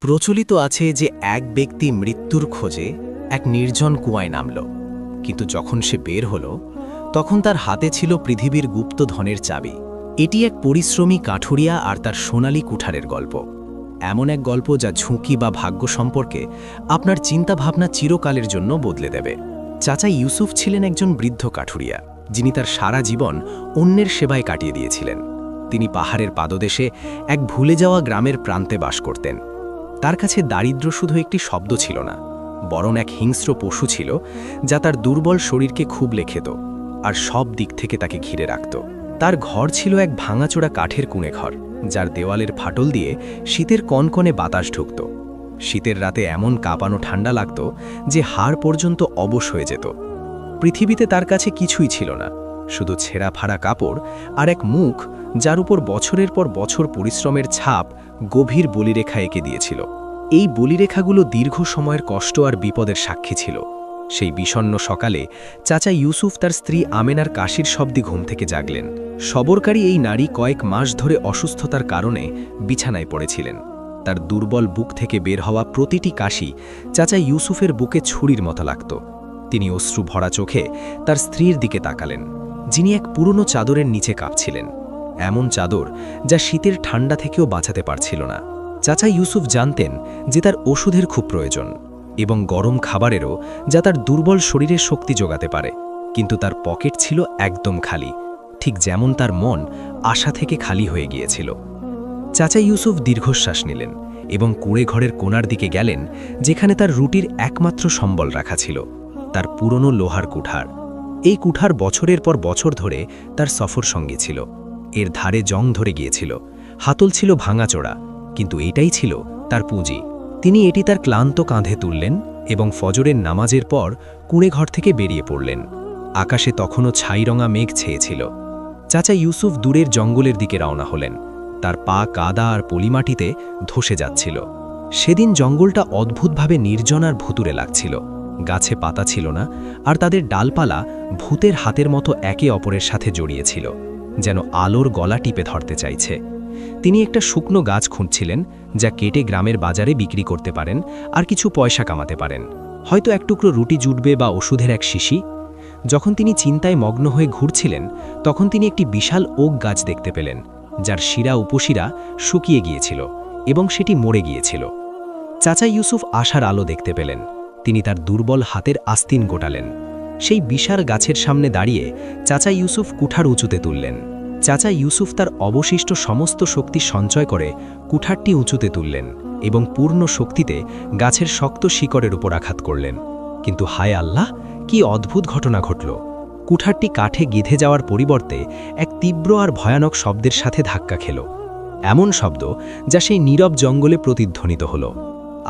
প্রচলিত আছে যে এক ব্যক্তি মৃত্যুর খোঁজে এক নির্জন কুয়ায় নামল, কিন্তু যখন সে বের হল তখন তার হাতে ছিল পৃথিবীর গুপ্ত ধনের চাবি। এটি এক পরিশ্রমী কাঠুরিয়া আর তার সোনালী কুঠারের গল্প। এমন এক গল্প যা ঝুঁকি বা ভাগ্য সম্পর্কে আপনার চিন্তাভাবনা চিরকালের জন্য বদলে দেবে। চাচা ইউসুফ ছিলেন একজন বৃদ্ধ কাঠুরিয়া, যিনি তার সারা জীবন অন্যের সেবায় কাটিয়ে দিয়েছিলেন। তিনি পাহাড়ের পাদদেশে এক ভুলে যাওয়া গ্রামের প্রান্তে বাস করতেন। তার কাছে দারিদ্র্য শুধু একটি শব্দ ছিল না, বরং এক হিংস্র পশু ছিল যা তার দুর্বল শরীরকে খুবলে খেত আর সব দিক থেকে তাকে ঘিরে রাখত। তার ঘর ছিল এক ভাঙাচোরা কাঠের কুঁড়ে ঘর, যার দেওয়ালের ফাটল দিয়ে শীতের কনকনে বাতাস ঢুকত। শীতের রাতে এমন কাঁপানো ঠান্ডা লাগত যে হাড় পর্যন্ত অবশ হয়ে যেত। পৃথিবীতে তার কাছে কিছুই ছিল না, শুধু ছেঁড়া ফাড়া কাপড় আর এক মুখ যার উপর বছরের পর বছর পরিশ্রমের ছাপ গভীর বলিরেখা এঁকে দিয়েছিল। এই বলিরেখাগুলো দীর্ঘ সময়ের কষ্ট আর বিপদের সাক্ষী ছিল। সেই বিষণ্ণ সকালে চাচা ইউসুফ তার স্ত্রী আমেনার কাশির শব্দে ঘুম থেকে জাগলেন। সবরকারী এই নারী কয়েক মাস ধরে অসুস্থতার কারণে বিছানায় পড়েছিলেন। তার দুর্বল বুক থেকে বের হওয়া প্রতিটি কাশি চাচা ইউসুফের বুকে ছুরির মতো লাগত। তিনি অশ্রু ভরা চোখে তার স্ত্রীর দিকে তাকালেন, যিনি এক পুরনো চাদরের নিচে কাঁপছিলেন, এমন চাদর যা শীতের ঠান্ডা থেকেও বাঁচাতে পারছিল না। চাচা ইউসুফ জানতেন যে তার ওষুধের খুব প্রয়োজন এবং গরম খাবারেরও, যা তার দুর্বল শরীরে শক্তি যোগাতে পারে। কিন্তু তার পকেট ছিল একদম খালি, ঠিক যেমন তার মন আশা থেকে খালি হয়ে গিয়েছিল। চাচা ইউসুফ দীর্ঘশ্বাস নিলেন এবং কুঁড়ে ঘরের কোণার দিকে গেলেন, যেখানে তার রুটির একমাত্র সম্বল রাখা ছিল, তার পুরনো লোহার কুঠার। এই কুঠার বছরের পর বছর ধরে তার সফর সঙ্গী ছিল। এর ধারে জং ধরে গিয়েছিল, হাতল ছিল ভাঙাচোরা, কিন্তু এটাই ছিল তার পুঁজি। তিনি এটি তার ক্লান্ত কাঁধে তুললেন এবং ফজরের নামাজের পর কুঁড়ে ঘর থেকে বেরিয়ে পড়লেন। আকাশে তখনও ছাইরঙা মেঘ ছেয়েছিল। চাচা ইউসুফ দূরের জঙ্গলের দিকে রওনা হলেন। তার পা কাদা আর পলিমাটিতে ধসে যাচ্ছিল। সেদিন জঙ্গলটা অদ্ভুতভাবে নির্জন আর ভুতুরে লাগছিল। গাছে পাতা ছিল না, আর তাদের ডালপালা ভূতের হাতের মতো একে অপরের সাথে জড়িয়েছিল, যেন আলোর গলা টিপে ধরতে চাইছে। তিনি একটা শুকনো গাছ খুঁজছিলেন, যা কেটে গ্রামের বাজারে বিক্রি করতে পারেন আর কিছু পয়সা কামাতে পারেন। হয়তো এক টুকরো রুটি জুটবে বা ওষুধের এক শিশি। যখন তিনি চিন্তায় মগ্ন হয়ে ঘুরছিলেন, তখন তিনি একটি বিশাল ওক গাছ দেখতে পেলেন, যার শিরা উপশিরা শুকিয়ে গিয়েছিল এবং সেটি মরে গিয়েছিল। চাচা ইউসুফ আশার আলো দেখতে পেলেন। তিনি তার দুর্বল হাতের আস্তিন গোটালেন। সেই বিশাল গাছের সামনে দাঁড়িয়ে চাচা ইউসুফ কুঠার উঁচুতে তুললেন। চাচা ইউসুফ তার অবশিষ্ট সমস্ত শক্তি সঞ্চয় করে কুঠারটি উঁচুতে তুললেন এবং পূর্ণ শক্তিতে গাছের শক্ত শিকড়ের উপর আঘাত করলেন। কিন্তু হায় আল্লাহ, কি অদ্ভুত ঘটনা ঘটল! কুঠারটি কাঠে গেঁথে যাওয়ার পরিবর্তে এক তীব্র আর ভয়ানক শব্দের সাথে ধাক্কা খেল, এমন শব্দ যা সেই নীরব জঙ্গলে প্রতিধ্বনিত হল।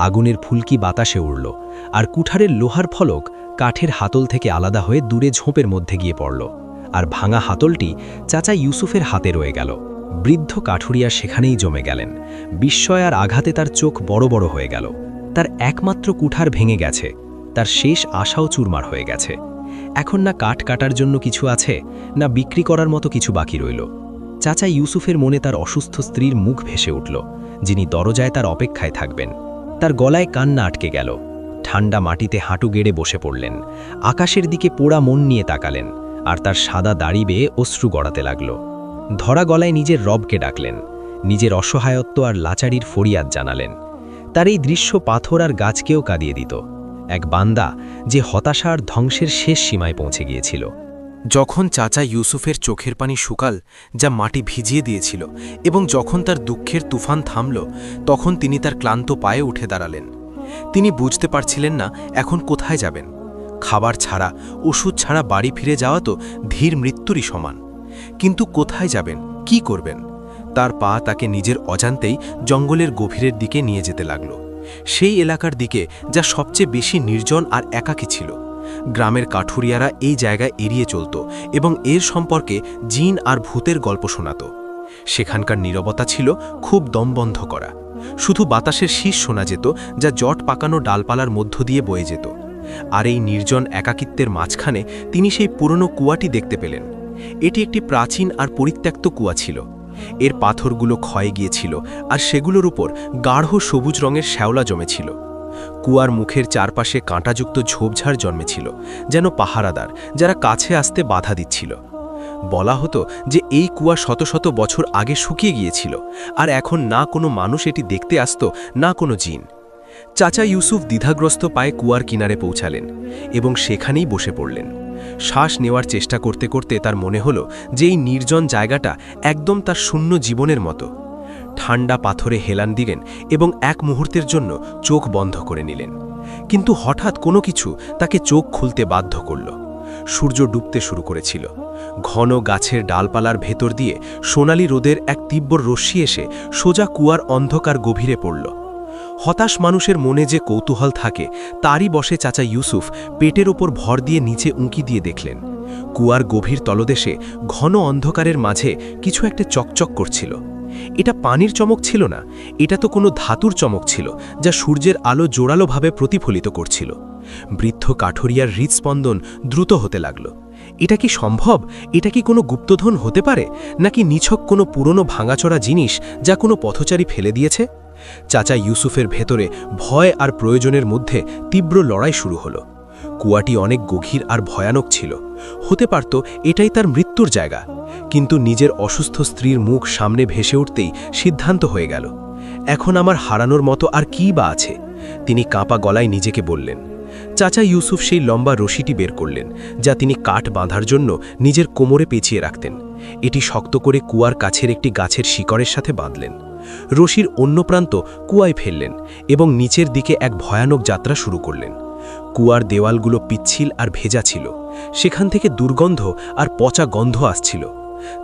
আগুনের ফুলকি বাতাসে উড়ল, আর কুঠারের লোহার ফলক কাঠের হাতল থেকে আলাদা হয়ে দূরে ঝোপের মধ্যে গিয়ে পড়ল, আর ভাঙা হাতলটি চাচা ইউসুফের হাতে রয়ে গেল। বৃদ্ধ কাঠুরিয়া সেখানেই জমে গেলেন। বিস্ময় আর আঘাতে তার চোখ বড় বড় হয়ে গেল। তার একমাত্র কুঠার ভেঙে গেছে, তার শেষ আশাও চুরমার হয়ে গেছে। এখন না কাঠ কাটার জন্য কিছু আছে, না বিক্রি করার মতো কিছু বাকি রইল। চাচা ইউসুফের মনে তার অসুস্থ স্ত্রীর মুখ ভেসে উঠল, যিনি দরজায় তার অপেক্ষায় থাকবেন। তার গলায় কান্না আটকে গেল। ঠান্ডা মাটিতে হাঁটু গেড়ে বসে পড়লেন, আকাশের দিকে পোড়া মন নিয়ে তাকালেন, আর তার সাদা দাড়ি বেয়ে অশ্রু গড়াতে লাগল। ধরা গলায় নিজের রবকে ডাকলেন, নিজের অসহায়ত্ব আর লাচারির ফরিয়াদ জানালেন। তার এই দৃশ্য পাথর আর গাছকেও কাঁদিয়ে দিত। এক বান্দা যে হতাশা আর ধ্বংসের শেষ সীমায় পৌঁছে গিয়েছিল। যখন চাচা ইউসুফের চোখের পানি শুকাল, যা মাটি ভিজিয়ে দিয়েছিল, এবং যখন তার দুঃখের তুফান থামল, তখন তিনি তার ক্লান্ত পায়ে উঠে দাঁড়ালেন। তিনি বুঝতে পারছিলেন না এখন কোথায় যাবেন। খাবার ছাড়া, ওষুধ ছাড়া বাড়ি ফিরে যাওয়া তো ধীর মৃত্যুরই সমান। কিন্তু কোথায় যাবেন, কি করবেন? তার পা তাকে নিজের অজান্তেই জঙ্গলের গভীরের দিকে নিয়ে যেতে লাগল, সেই এলাকার দিকে যা সবচেয়ে বেশি নির্জন আর একাকী ছিল। গ্রামের কাঠুরিয়ারা এই জায়গায় এড়িয়ে চলত এবং এর সম্পর্কে জিন আর ভূতের গল্প শোনাত। সেখানকার নীরবতা ছিল খুব দমবন্ধ করা। শুধু বাতাসের শীষ শোনা যেত, যা জট পাকানো ডালপালার মধ্য দিয়ে বয়ে যেত। আর এই নির্জন একাকিত্বের মাঝখানে তিনি সেই পুরনো কুয়াটি দেখতে পেলেন। এটি একটি প্রাচীন আর পরিত্যক্ত কুয়া ছিল, এর পাথরগুলো ক্ষয়ে গিয়েছিল আর সেগুলোর উপর গাঢ় সবুজ রঙের শ্যাওলা জমেছিল। কুয়ার মুখের চারপাশে কাঁটাযুক্ত ঝোপঝাড় জন্মেছিল, যেন পাহারাদার যারা কাছে আসতে বাধা দিচ্ছিল। বলা হতো যে এই কুয়া শত শত বছর আগে শুকিয়ে গিয়েছিল, আর এখন না কোনো মানুষ এটি দেখতে আসত, না কোনো জিন। চাচা ইউসুফ দ্বিধাগ্রস্ত পায়ে কুয়ার কিনারে পৌঁছালেন এবং সেখানেই বসে পড়লেন। শ্বাস নেওয়ার চেষ্টা করতে করতে তার মনে হলো যে এই নির্জন জায়গাটা একদম তার শূন্য জীবনের মতো। ঠান্ডা পাথরে হেলান দিলেন এবং এক মুহূর্তের জন্য চোখ বন্ধ করে নিলেন। কিন্তু হঠাৎ কোনো কিছু তাকে চোখ খুলতে বাধ্য করল। সূর্য ডুবতে শুরু করেছিল। ঘন গাছের ডালপালার ভেতর দিয়ে সোনালি রোদের এক তীব্র রশ্মি এসে সোজা কুয়ার অন্ধকার গভীরে পড়ল। হতাশ মানুষের মনে যে কৌতূহল থাকে তারই বসে চাচা ইউসুফ পেটের ওপর ভর দিয়ে নিচে উঁকি দিয়ে দেখলেন। কুয়ার গভীর তলদেশে ঘন অন্ধকারের মাঝে কিছু একটা চকচক করছিল। এটা পানির চমক ছিল না, এটা তো কোনো ধাতুর চমক ছিল যা সূর্যের আলো জোরালোভাবে প্রতিফলিত করছিল। বৃদ্ধ কাঠুরিয়ার হৃদস্পন্দন দ্রুত হতে লাগল। এটা কি সম্ভব? এটা কি কোনো গুপ্তধন হতে পারে, নাকি নিছক কোনো পুরনো ভাঙাচোরা জিনিস যা কোনো পথচারী ফেলে দিয়েছে? চাচা ইউসুফের ভেতরে ভয় আর প্রয়োজনের মধ্যে তীব্র লড়াই শুরু হলো। কুয়াটি অনেক গভীর আর ভয়ানক ছিল। হতে পারত এটাই তার মৃত্যুর জায়গা। কিন্তু নিজের অসুস্থ স্ত্রীর মুখ সামনে ভেসে উঠতেই সিদ্ধান্ত হয়ে গেল, এখন আমার হারানোর মতো আর কী বা আছে। তিনি কাঁপা গলায় নিজেকে বললেন। চাচা ইউসুফ সেই লম্বা রশিটি বের করলেন, যা তিনি কাঠ বাঁধার জন্য নিজের কোমরে পেঁচিয়ে রাখতেন। এটি শক্ত করে কুয়ার কাছের একটি গাছের শিকড়ের সাথে বাঁধলেন। রশির অন্য প্রান্ত কুয়ায় ফেললেন এবং নিচের দিকে এক ভয়ানক যাত্রা শুরু করলেন। কুয়ার দেওয়ালগুলো পিচ্ছিল আর ভেজা ছিল। সেখান থেকে দুর্গন্ধ আর পচা গন্ধ আসছিল।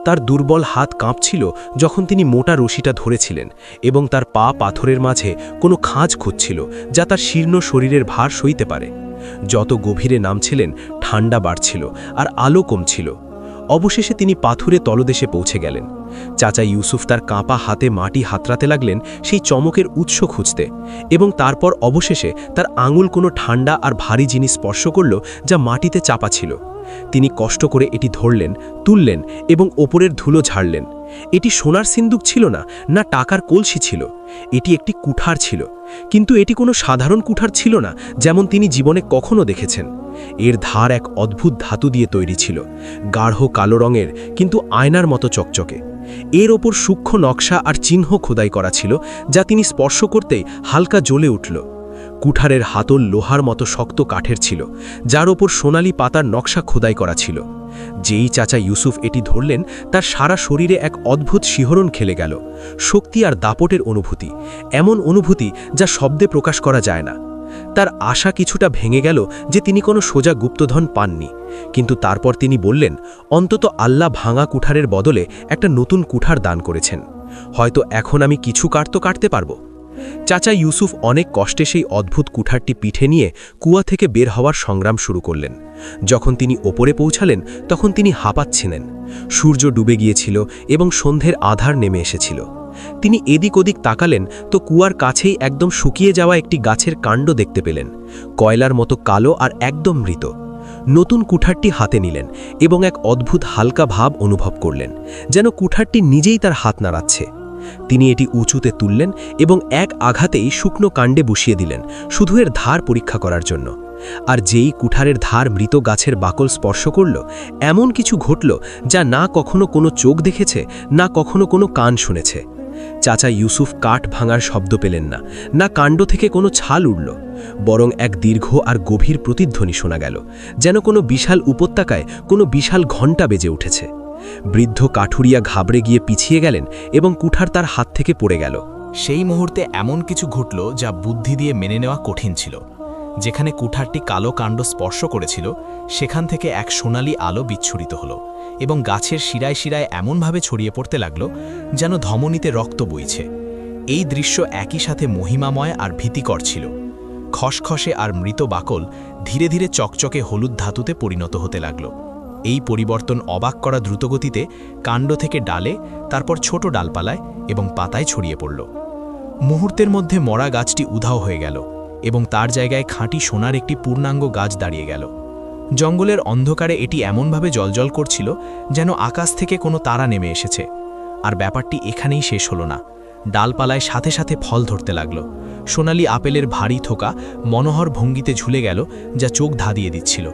তার দুর্বল হাত কাঁপছিল যখন তিনি মোটা রশিটা ধরেছিলেন এবং তার পা পাথরের মাঝে কোনো খাঁজ খুঁজছিল যা তার শীর্ণ শরীরের ভার সইতে পারে। যত গভীরে নামছিলেন ঠান্ডা বাড়ছিল আর আলো কমছিল। অবশেষে তিনি পাথুরে তলদেশে পৌঁছে গেলেন। চাচা ইউসুফ তার কাঁপা হাতে মাটি হাতড়াতে লাগলেন সেই চমকের উৎস খুঁজতে, এবং তারপর অবশেষে তার আঙুল কোনো ঠান্ডা আর ভারী জিনিস স্পর্শ করল যা মাটিতে চাপা ছিল। তিনি কষ্ট করে এটি ধরলেন, তুললেন এবং ওপরের ধুলো ঝাড়লেন। এটি সোনার সিন্দুক ছিল না, না টাকার কলসি ছিল। এটি একটি কুঠার ছিল, কিন্তু এটি কোনো সাধারণ কুঠার ছিল না যেমন তিনি জীবনে কখনো দেখেছেন। এর ধার এক অদ্ভুত ধাতু দিয়ে তৈরি ছিল, গাঢ় কালো রঙের কিন্তু আয়নার মতো চকচকে। এর ওপর সূক্ষ্ম নকশা আর চিহ্ন খোদাই করা ছিল যা তিনি স্পর্শ করতেই হালকা জ্বলে উঠল। কুঠারের হাতল লোহার মতো শক্ত কাঠের ছিল, যার ওপর সোনালি পাতার নকশা খোদাই করা ছিল। যেই চাচা ইউসুফ এটি ধরলেন তার সারা শরীরে এক অদ্ভুত শিহরণ খেলে গেল, শক্তি আর দাপটের অনুভূতি, এমন অনুভূতি যা শব্দে প্রকাশ করা যায় না। তার আশা কিছুটা ভেঙে গেল যে তিনি কোনো সোজা গুপ্তধন পাননি, কিন্তু তারপর তিনি বললেন, অন্তত আল্লাহ ভাঙা কুঠারের বদলে একটা নতুন কুঠার দান করেছেন। হয়তো এখন আমি কিছু কাটতে পারব। চাচা ইউসুফ অনেক কষ্টে সেই অদ্ভুত কুঠারটি পিঠে নিয়ে কুয়া থেকে বের হওয়ার সংগ্রাম শুরু করলেন। যখন তিনি ওপরে পৌঁছালেন তখন তিনি হাঁপাচ্ছিলেন। সূর্য ডুবে গিয়েছিল এবং সন্ধ্যের আধার নেমে এসেছিল। তিনি এদিক ওদিক তাকালেন তো কুয়ার কাছেই একদম শুকিয়ে যাওয়া একটি গাছের কাণ্ড দেখতে পেলেন, কয়লার মতো কালো আর একদম মৃত। নতুন কুঠারটি হাতে নিলেন এবং এক অদ্ভুত হালকা ভাব অনুভব করলেন, যেন কুঠারটি নিজেই তার হাত নাড়াচ্ছে। তিনি এটি উঁচুতে তুললেন এবং এক আঘাতেই শুকনো কাণ্ডে বসিয়ে দিলেন, শুধু এর ধার পরীক্ষা করার জন্য। আর যেই কুঠারের ধার মৃত গাছের বাকল স্পর্শ করল, এমন কিছু ঘটল যা না কখনো কোনো চোখ দেখেছে, না কখনো কোনো কান শুনেছে। চাচা ইউসুফ কাঠ ভাঙার শব্দ পেলেন না, না কাণ্ড থেকে কোনো ছাল উড়ল, বরং এক দীর্ঘ আর গভীর প্রতিধ্বনি শোনা গেল, যেন কোনো বিশাল উপত্যকায় কোনো বিশাল ঘণ্টা বেজে উঠেছে। বৃদ্ধ কাঠুরিয়া ঘাবড়ে গিয়ে পিছিয়ে গেলেন এবং কুঠার তার হাত থেকে পড়ে গেল। সেই মুহূর্তে এমন কিছু ঘটল যা বুদ্ধি দিয়ে মেনে নেওয়া কঠিন ছিল। যেখানে কুঠারটি কালো কাণ্ড স্পর্শ করেছিল, সেখান থেকে এক সোনালি আলো বিচ্ছুরিত হলো এবং গাছের শিরায় শিরায় এমনভাবে ছড়িয়ে পড়তে লাগল যেন ধমনীতে রক্ত বইছে। এই দৃশ্য একই সাথে মহিমাময় আর ভীতিকর ছিল। খসখসে আর মৃত বাকল ধীরে ধীরে চকচকে হলুদ ধাতুতে পরিণত হতে লাগল। এই পরিবর্তন অবাক করা দ্রুতগতিতে কাণ্ড থেকে ডালে, তারপর ছোট ডালপালায় এবং পাতায় ছড়িয়ে পড়ল। মুহূর্তের মধ্যে মরা গাছটি উধাও হয়ে গেল এবং তার জায়গায় খাঁটি সোনার একটি পূর্ণাঙ্গ গাছ দাঁড়িয়ে গেল। জঙ্গলের অন্ধকারে এটি এমনভাবে জ্বলজ্বল করছিল যেন আকাশ থেকে কোনো তারা নেমে এসেছে। আর ব্যাপারটি এখানেই শেষ হলো না। ডালপালায় সাথে সাথে ফল ধরতে লাগল। সোনালি আপেলের ভারী থোকা মনোহর ভঙ্গিতে ঝুলে গেল, যা চোখ ধাঁধিয়ে দিচ্ছিল।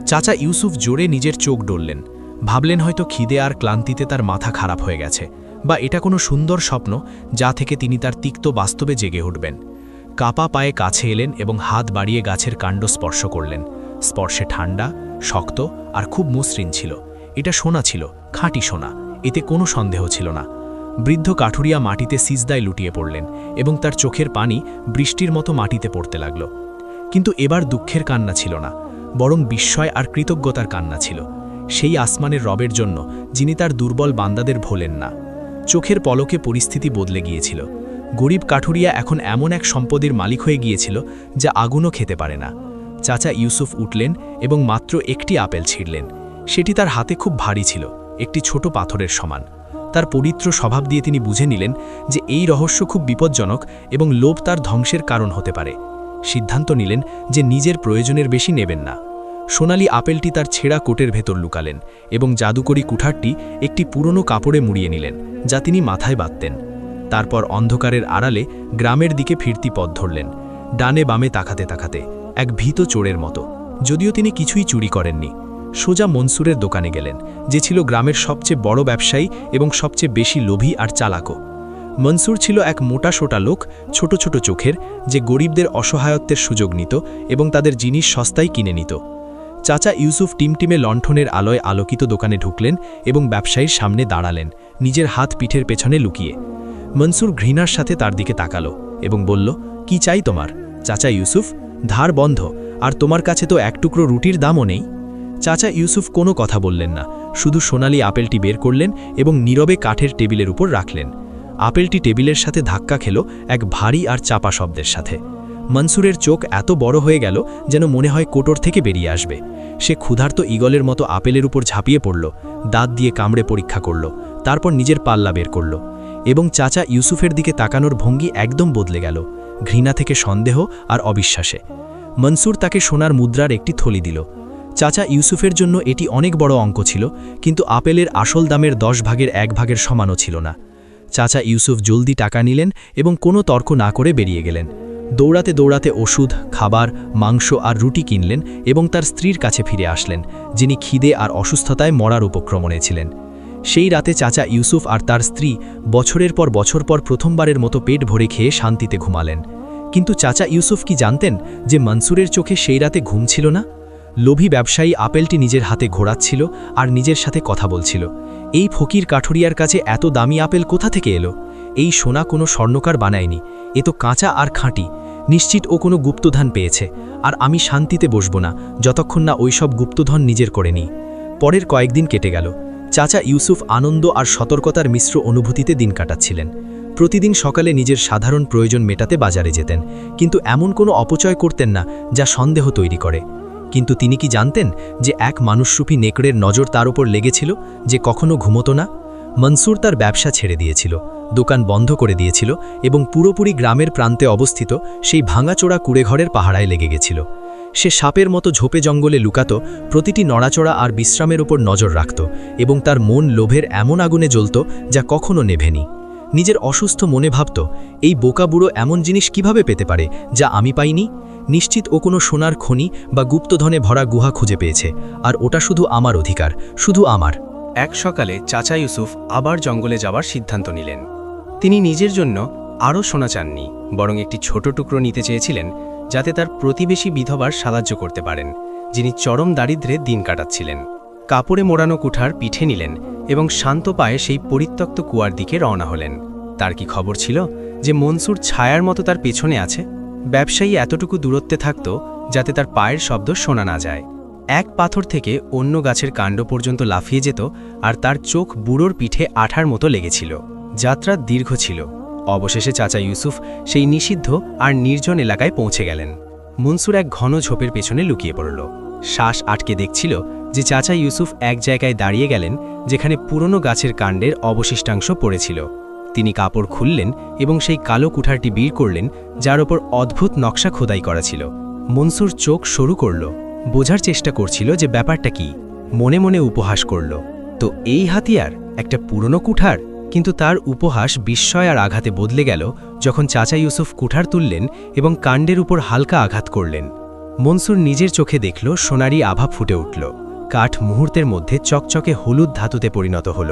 চাচা ইউসুফ জোরে নিজের চোখ ডললেন। ভাবলেন হয়তো খিদে আর ক্লান্তিতে তার মাথা খারাপ হয়ে গেছে, বা এটা কোনো সুন্দর স্বপ্ন যা থেকে তিনি তার তিক্ত বাস্তবে জেগে উঠবেন। কাপা পায়ে কাছে এলেন এবং হাত বাড়িয়ে গাছের কাণ্ড স্পর্শ করলেন। স্পর্শে ঠান্ডা, শক্ত আর খুব মসৃণ ছিল। এটা সোনা ছিল, খাঁটি সোনা, এতে কোনো সন্দেহ ছিল না। বৃদ্ধ কাঠুরিয়া মাটিতে সিজদায় লুটিয়ে পড়লেন এবং তার চোখের পানি বৃষ্টির মতো মাটিতে পড়তে লাগল। কিন্তু এবার দুঃখের কান্না ছিল না, বরং বিস্ময় আর কৃতজ্ঞতার কান্না ছিল, সেই আসমানের রবের জন্য যিনি তার দুর্বল বান্দাদের ভোলেন না। চোখের পলকে পরিস্থিতি বদলে গিয়েছিল। গরিব কাঠুরিয়া এখন এমন এক সম্পদের মালিক হয়ে গিয়েছিল যা আগুনও খেতে পারে না। চাচা ইউসুফ উঠলেন এবং মাত্র একটি আপেল ছিঁড়লেন। সেটি তার হাতে খুব ভারী ছিল, একটি ছোট পাথরের সমান। তার পবিত্র স্বভাব দিয়ে তিনি বুঝে নিলেন যে এই রহস্য খুব বিপজ্জনক এবং লোভ তার ধ্বংসের কারণ হতে পারে। সিদ্ধান্ত নিলেন যে নিজের প্রয়োজনের বেশি নেবেন না। সোনালি আপেলটি তার ছেঁড়া কোটের ভেতর লুকালেন এবং জাদুকরি কুঠারটি একটি পুরনো কাপড়ে মুড়িয়ে নিলেন, যা তিনি মাথায় বাঁধতেন। তারপর অন্ধকারের আড়ালে গ্রামের দিকে ফিরতি পথ ধরলেন, ডানে বামে তাকাতে তাকাতে, এক ভীত চোরের মতো। যদিও তিনি কিছুই চুরি করেননি। সোজা মনসুরের দোকানে গেলেন, যে ছিল গ্রামের সবচেয়ে বড় ব্যবসায়ী এবং সবচেয়ে বেশি লোভী আর চালাকও। মনসুর ছিল এক মোটাসোটা লোক, ছোট ছোট চোখের, যে গরিবদের অসহায়ত্বের সুযোগ নিত এবং তাদের জিনিস সস্তায় কিনে নিত। চাচা ইউসুফ টিমটিমে লণ্ঠনের আলোয় আলোকিত দোকানে ঢুকলেন এবং ব্যবসায়ীর সামনে দাঁড়ালেন, নিজের হাত পিঠের পেছনে লুকিয়ে। মনসুর ঘৃণার সাথে তার দিকে তাকালো এবং বলল, কি চাই তোমার? চাচা ইউসুফ, ধার বন্ধ, আর তোমার কাছে তো এক টুকরো রুটির দামও নেই। চাচা ইউসুফ কোনো কথা বললেন না, শুধু সোনালি আপেলটি বের করলেন এবং নীরবে কাঠের টেবিলের উপর রাখলেন। আপেলটি টেবিলের সাথে ধাক্কা খেল এক ভারী আর চাপা শব্দের সাথে। মনসুরের চোখ এত বড় হয়ে গেল যেন মনে হয় কোটর থেকে বেরিয়ে আসবে। সে ক্ষুধার্ত ঈগলের মতো আপেলের উপর ঝাঁপিয়ে পড়ল, দাঁত দিয়ে কামড়ে পরীক্ষা করল, তারপর নিজের পাল্লা বের করল এবং চাচা ইউসুফের দিকে তাকানোর ভঙ্গি একদম বদলে গেল, ঘৃণা থেকে সন্দেহ আর অবিশ্বাসে। মনসুর তাকে সোনার মুদ্রার একটি থলি দিল। চাচা ইউসুফের জন্য এটি অনেক বড় অঙ্ক ছিল, কিন্তু আপেলের আসল দামের 10 ভাগের 1 ভাগের সমানও ছিল না। চাচা ইউসুফ জলদি টাকা নিলেন এবং কোনো তর্ক না করে বেরিয়ে গেলেন। দৌড়াতে দৌড়াতে ওষুধ, খাবার, মাংস আর রুটি কিনলেন এবং তার স্ত্রীর কাছে ফিরে আসলেন, যিনি খিদে আর অসুস্থতায় মরার উপক্রমণে ছিলেন। সেই রাতে চাচা ইউসুফ আর তার স্ত্রী বছরের পর বছর পর প্রথমবারের মতো পেট ভরে খেয়ে শান্তিতে ঘুমালেন। কিন্তু চাচা ইউসুফ কি জানতেন যে মনসুরের চোখে সেই রাতে ঘুম ছিল না? লোভী ব্যবসায়ী আপেলটি নিজের হাতে ঘোরাচ্ছিল আর নিজের সাথে কথা বলছিল। এই ফকির কাঠুরিয়ার কাছে এত দামি আপেল কোথা থেকে এলো? এই সোনা কোনো স্বর্ণকার বানায়নি, এ তো কাঁচা আর খাঁটি। নিশ্চিত ও কোনো গুপ্তধন পেয়েছে, আর আমি শান্তিতে বসব না যতক্ষণ না ওইসব গুপ্তধন নিজের করে নিই। পরের কয়েকদিন কেটে গেল। চাচা ইউসুফ আনন্দ আর সতর্কতার মিশ্র অনুভূতিতে দিন কাটাচ্ছিলেন। প্রতিদিন সকালে নিজের সাধারণ প্রয়োজন মেটাতে বাজারে যেতেন, কিন্তু এমন কোনো অপচয় করতেন না যা সন্দেহ তৈরি করে। কিন্তু তিনি কি জানতেন যে এক মানুষরূপী নেকড়ের নজর তার উপর লেগেছিল, যে কখনো ঘুমতো না? মনসুর তার ব্যবসা ছেড়ে দিয়েছিল, দোকান বন্ধ করে দিয়েছিল এবং পুরোপুরি গ্রামের প্রান্তে অবস্থিত সেই ভাঙাচোরা কুড়েঘরের পাহাড়ায় লেগে গেছিল। সে সাপের মতো ঝোপে জঙ্গলে লুকাত, প্রতিটি নড়াচড়া আর বিশ্রামের উপর নজর রাখত এবং তার মন লোভের এমন আগুনে জ্বলত যা কখনো নেভেনি। নিজের অসুস্থ মনে ভাবত, এই বোকা বুড়ো এমন জিনিস কিভাবে পেতে পারে যা আমি পাইনি? নিশ্চিত ও কোনো সোনার খনি বা গুপ্তধনে ভরা গুহা খুঁজে পেয়েছে, আর ওটা শুধু আমার অধিকার, শুধু আমার। এক সকালে চাচা ইউসুফ আবার জঙ্গলে যাওয়ার সিদ্ধান্ত নিলেন। তিনি নিজের জন্য আরও সোনা চাননি, বরং একটি ছোট টুকরো নিতে চেয়েছিলেন, যাতে তার প্রতিবেশী বিধবার সাহায্য করতে পারেন, যিনি চরম দারিদ্র্যে দিন কাটাচ্ছিলেন। কাপড়ে মোড়ানো কুঠার পিঠে নিলেন এবং শান্ত পায়ে সেই পরিত্যক্ত কুয়ার দিকে রওনা হলেন। তার কি খবর ছিল যে মনসুর ছায়ার মতো তার পেছনে আছে? ব্যবসায়ী এতটুকু দূরত্বে থাকত যাতে তার পায়ের শব্দ শোনা না যায়। এক পাথর থেকে অন্য গাছের কাণ্ড পর্যন্ত লাফিয়ে যেত, আর তার চোখ বুড়োর পিঠে আঠার মতো লেগেছিল। যাত্রা দীর্ঘ ছিল। অবশেষে চাচা ইউসুফ সেই নিষিদ্ধ আর নির্জন এলাকায় পৌঁছে গেলেন। মনসুর এক ঘন ঝোপের পেছনে লুকিয়ে পড়ল। শ্বাস আটকে দেখছিল যে চাচা ইউসুফ এক জায়গায় দাঁড়িয়ে গেলেন যেখানে পুরনো গাছের কাণ্ডের অবশিষ্টাংশ পড়েছিল। তিনি কাপড় খুললেন এবং সেই কালো কুঠারটি বের করলেন, যার ওপর অদ্ভুত নকশা খোদাই করা ছিল। মনসুর চোখ সরু করল, বোঝার চেষ্টা করছিল যে ব্যাপারটা কি। মনে মনে উপহাস করল, তো এই হাতিয়ার, একটা পুরনো কুঠার, কিন্তু তার উপহাস বিস্ময় আর আঘাতে বদলে গেল যখন চাচা ইউসুফ কুঠার তুললেন এবং কাণ্ডের উপর হালকা আঘাত করলেন। মনসুর নিজের চোখে দেখল সোনারি আভা ফুটে উঠল। কাঠ মুহূর্তের মধ্যে চকচকে হলুদ ধাতুতে পরিণত হল।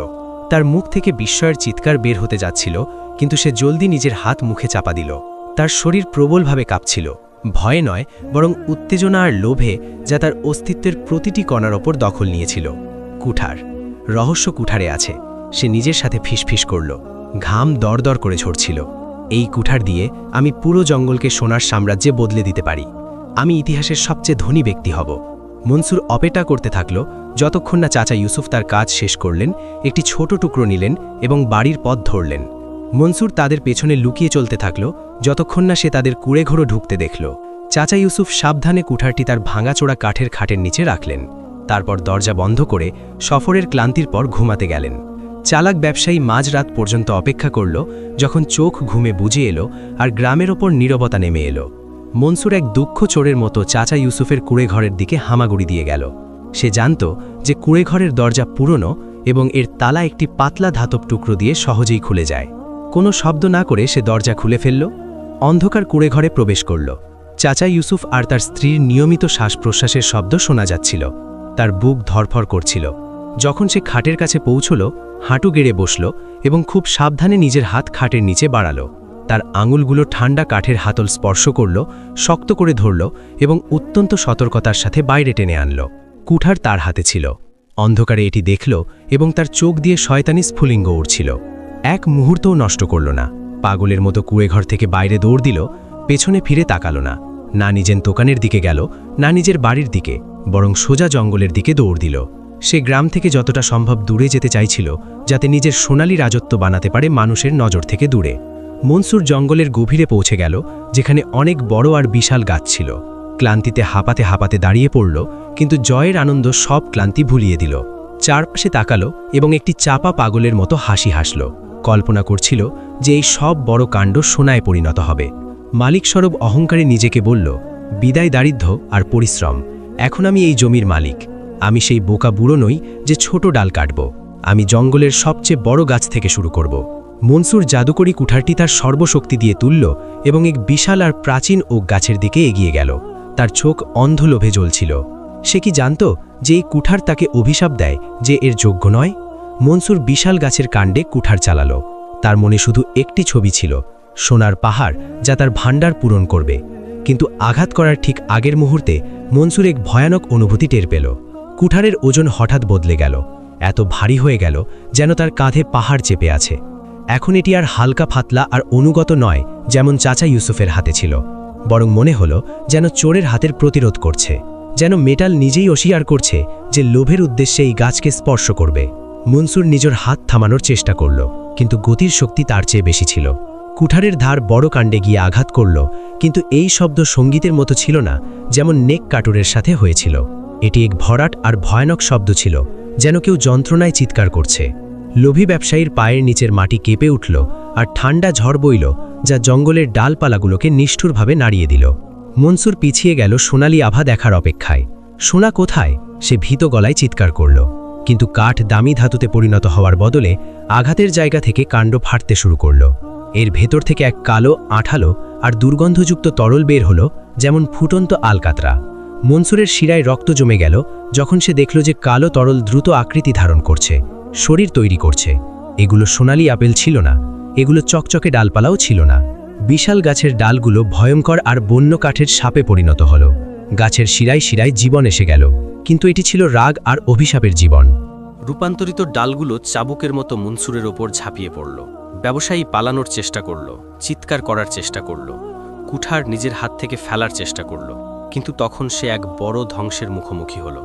তার মুখ থেকে বিস্ময়ের চিৎকার বের হতে যাচ্ছিল, কিন্তু সে জলদি নিজের হাত মুখে চাপা দিল। তার শরীর প্রবলভাবে কাঁপছিল, ভয়ে নয় বরং উত্তেজনা আর লোভে, যা তার অস্তিত্বের প্রতিটি কণার ওপর দখল নিয়েছিল। কুঠার, রহস্য কুঠারে আছে, সে নিজের সাথে ফিসফিস করল। ঘাম দরদর করে ঝরছিল। এই কুঠার দিয়ে আমি পুরো জঙ্গলকে সোনার সাম্রাজ্যে বদলে দিতে পারি। আমি ইতিহাসের সবচেয়ে ধনী ব্যক্তি হব। মনসুর অপেক্ষা করতে থাকল যতক্ষণ না চাচা ইউসুফ তার কাজ শেষ করলেন, একটি ছোট টুকরো নিলেন এবং বাড়ির পথ ধরলেন। মনসুর তাদের পেছনে লুকিয়ে চলতে থাকল যতক্ষণ না সে তাদের কুড়েঘরও ঢুকতে দেখল। চাচা ইউসুফ সাবধানে কুঠারটি তার ভাঙাচোরা কাঠের খাটের নিচে রাখলেন। তারপর দরজা বন্ধ করে সফরের ক্লান্তির পর ঘুমাতে গেলেন। চালাক ব্যবসায়ী মাঝরাত পর্যন্ত অপেক্ষা করল, যখন চোখ ঘুমে বুঝে এলো আর গ্রামের ওপর নীরবতা নেমে এলো। মনসুর এক দুঃখ চোরের মতো চাচা ইউসুফের কুড়েঘরের দিকে হামাগুড়ি দিয়ে গেল। সে জানত যে কুড়েঘরের দরজা পুরনো এবং এর তালা একটি পাতলা ধাতব টুকরো দিয়ে সহজেই খুলে যায়। কোনো শব্দ না করে সে দরজা খুলে ফেলল, অন্ধকার কুড়েঘরে প্রবেশ করল। চাচা ইউসুফ আর তার স্ত্রীর নিয়মিত শ্বাস প্রশ্বাসের শব্দ শোনা যাচ্ছিল। তার বুক ধরফর করছিল। যখন সে খাটের কাছে পৌঁছল, হাঁটু গেড়ে বসল এবং খুব সাবধানে নিজের হাত খাটের নিচে বাড়াল। তার আঙুলগুলো ঠান্ডা কাঠের হাতল স্পর্শ করল, শক্ত করে ধরল এবং অত্যন্ত সতর্কতার সাথে বাইরে টেনে আনল। কুঠার তার হাতে ছিল। অন্ধকারে এটি দেখল এবং তার চোখ দিয়ে শয়তানি স্ফুলিঙ্গ উড়ছিল। এক মুহূর্তও নষ্ট করল না। পাগলের মতো কুড়েঘর থেকে বাইরে দৌড় দিল, পেছনে ফিরে তাকাল না। না নিজের দোকানের দিকে গেল, না নিজের বাড়ির দিকে, বরং সোজা জঙ্গলের দিকে দৌড় দিল। সে গ্রাম থেকে যতটা সম্ভব দূরে যেতে চাইছিল, যাতে নিজের সোনালী রাজত্ব বানাতে পারে মানুষের নজর থেকে দূরে। মনসুর জঙ্গলের গভীরে পৌঁছে গেল, যেখানে অনেক বড় আর বিশাল গাছ ছিল। ক্লান্তিতে হাঁপাতে হাঁপাতে দাঁড়িয়ে পড়ল, কিন্তু জয়ের আনন্দ সব ক্লান্তি ভুলিয়ে দিল। চারপাশে তাকালো এবং একটি চাপা পাগলের মতো হাসি হাসল। কল্পনা করছিল যে এই সব বড় কাণ্ড সোনায় পরিণত হবে। মালিকস্বরূপ অহংকারে নিজেকে বলল, বিদায় দারিদ্র্য আর পরিশ্রম, এখন আমি এই জমির মালিক। আমি সেই বোকা বুড়ো নই যে ছোট ডাল কাটব। আমি জঙ্গলের সবচেয়ে বড় গাছ থেকে শুরু করব। মনসুর জাদুকরি কুঠারটি তার সর্বশক্তি দিয়ে তুলল এবং এক বিশাল আর প্রাচীন ওক গাছের দিকে এগিয়ে গেল। তার চোখ অন্ধ লোভে জ্বলছিল। সে কি জানত যে এই কুঠার তাকে অভিশাপ দেয় যে এর যোগ্য নয়? মনসুর বিশাল গাছের কাণ্ডে কুঠার চালালো। তার মনে শুধু একটি ছবি ছিল, সোনার পাহাড় যা তার ভাণ্ডার পূরণ করবে। কিন্তু আঘাত করার ঠিক আগের মুহূর্তে মনসুর এক ভয়ানক অনুভূতি টের পেল। কুঠারের ওজন হঠাৎ বদলে গেল, এত ভারী হয়ে গেল যেন তার কাঁধে পাহাড় চেপে আছে। এখন এটি আর হালকা ফাতলা আর অনুগত নয় যেমন চাচা ইউসুফের হাতে ছিল, বরং মনে হলো যেন চোরের হাতের প্রতিরোধ করছে, যেন মেটাল নিজেই অস্বীকার করছে যে লোভের উদ্দেশ্যে এই গাছকে স্পর্শ করবে। মনসুর নিজের হাত থামানোর চেষ্টা করল, কিন্তু গতির শক্তি তার চেয়ে বেশি ছিল। কুঠারের ধার বড় কাণ্ডে গিয়ে আঘাত করল, কিন্তু এই শব্দ সঙ্গীতের মতো ছিল না যেমন নেক কাটুরের সাথে হয়েছিল। এটি এক ভরাট আর ভয়ানক শব্দ ছিল, যেন কেউ যন্ত্রণায় চিৎকার করছে। লোভী ব্যবসায়ীর পায়ের নিচের মাটি কেঁপে উঠল আর ঠান্ডা ঝড় বইল, যা জঙ্গলের ডালপালাগুলোকে নিষ্ঠুরভাবে নাড়িয়ে দিল। মনসুর পিছিয়ে গেল সোনালি আভা দেখার অপেক্ষায়। সোনা কোথায়? সে ভীত গলায় চিৎকার করল, কিন্তু কাঠ দামি ধাতুতে পরিণত হওয়ার বদলে আঘাতের জায়গা থেকে কাণ্ড ফাটতে শুরু করল। এর ভেতর থেকে এক কালো, আঠালো আর দুর্গন্ধযুক্ত তরল বের হলো, যেমন ফুটন্ত আলকাতরা। মনসুরের শিরায় রক্ত জমে গেল যখন সে দেখল যে কালো তরল দ্রুত আকৃতি ধারণ করছে, শরীর তৈরি করছে। এগুলো সোনালি আপেল ছিল না, এগুলো চকচকে ডালপালাও ছিল না। বিশাল গাছের ডালগুলো ভয়ঙ্কর আর বন্য কাঠের সাপে পরিণত হল। গাছের শিরায় শিরায় জীবন এসে গেল, কিন্তু এটি ছিল রাগ আর অভিশাপের জীবন। রূপান্তরিত ডালগুলো চাবুকের মতো মনসুরের ওপর ঝাঁপিয়ে পড়ল। ব্যবসায়ী পালানোর চেষ্টা করল, চিৎকার করার চেষ্টা করল, কুঠার নিজের হাত থেকে ফেলার চেষ্টা করল, কিন্তু তখন সে এক বড় ধ্বংসের মুখোমুখি হল।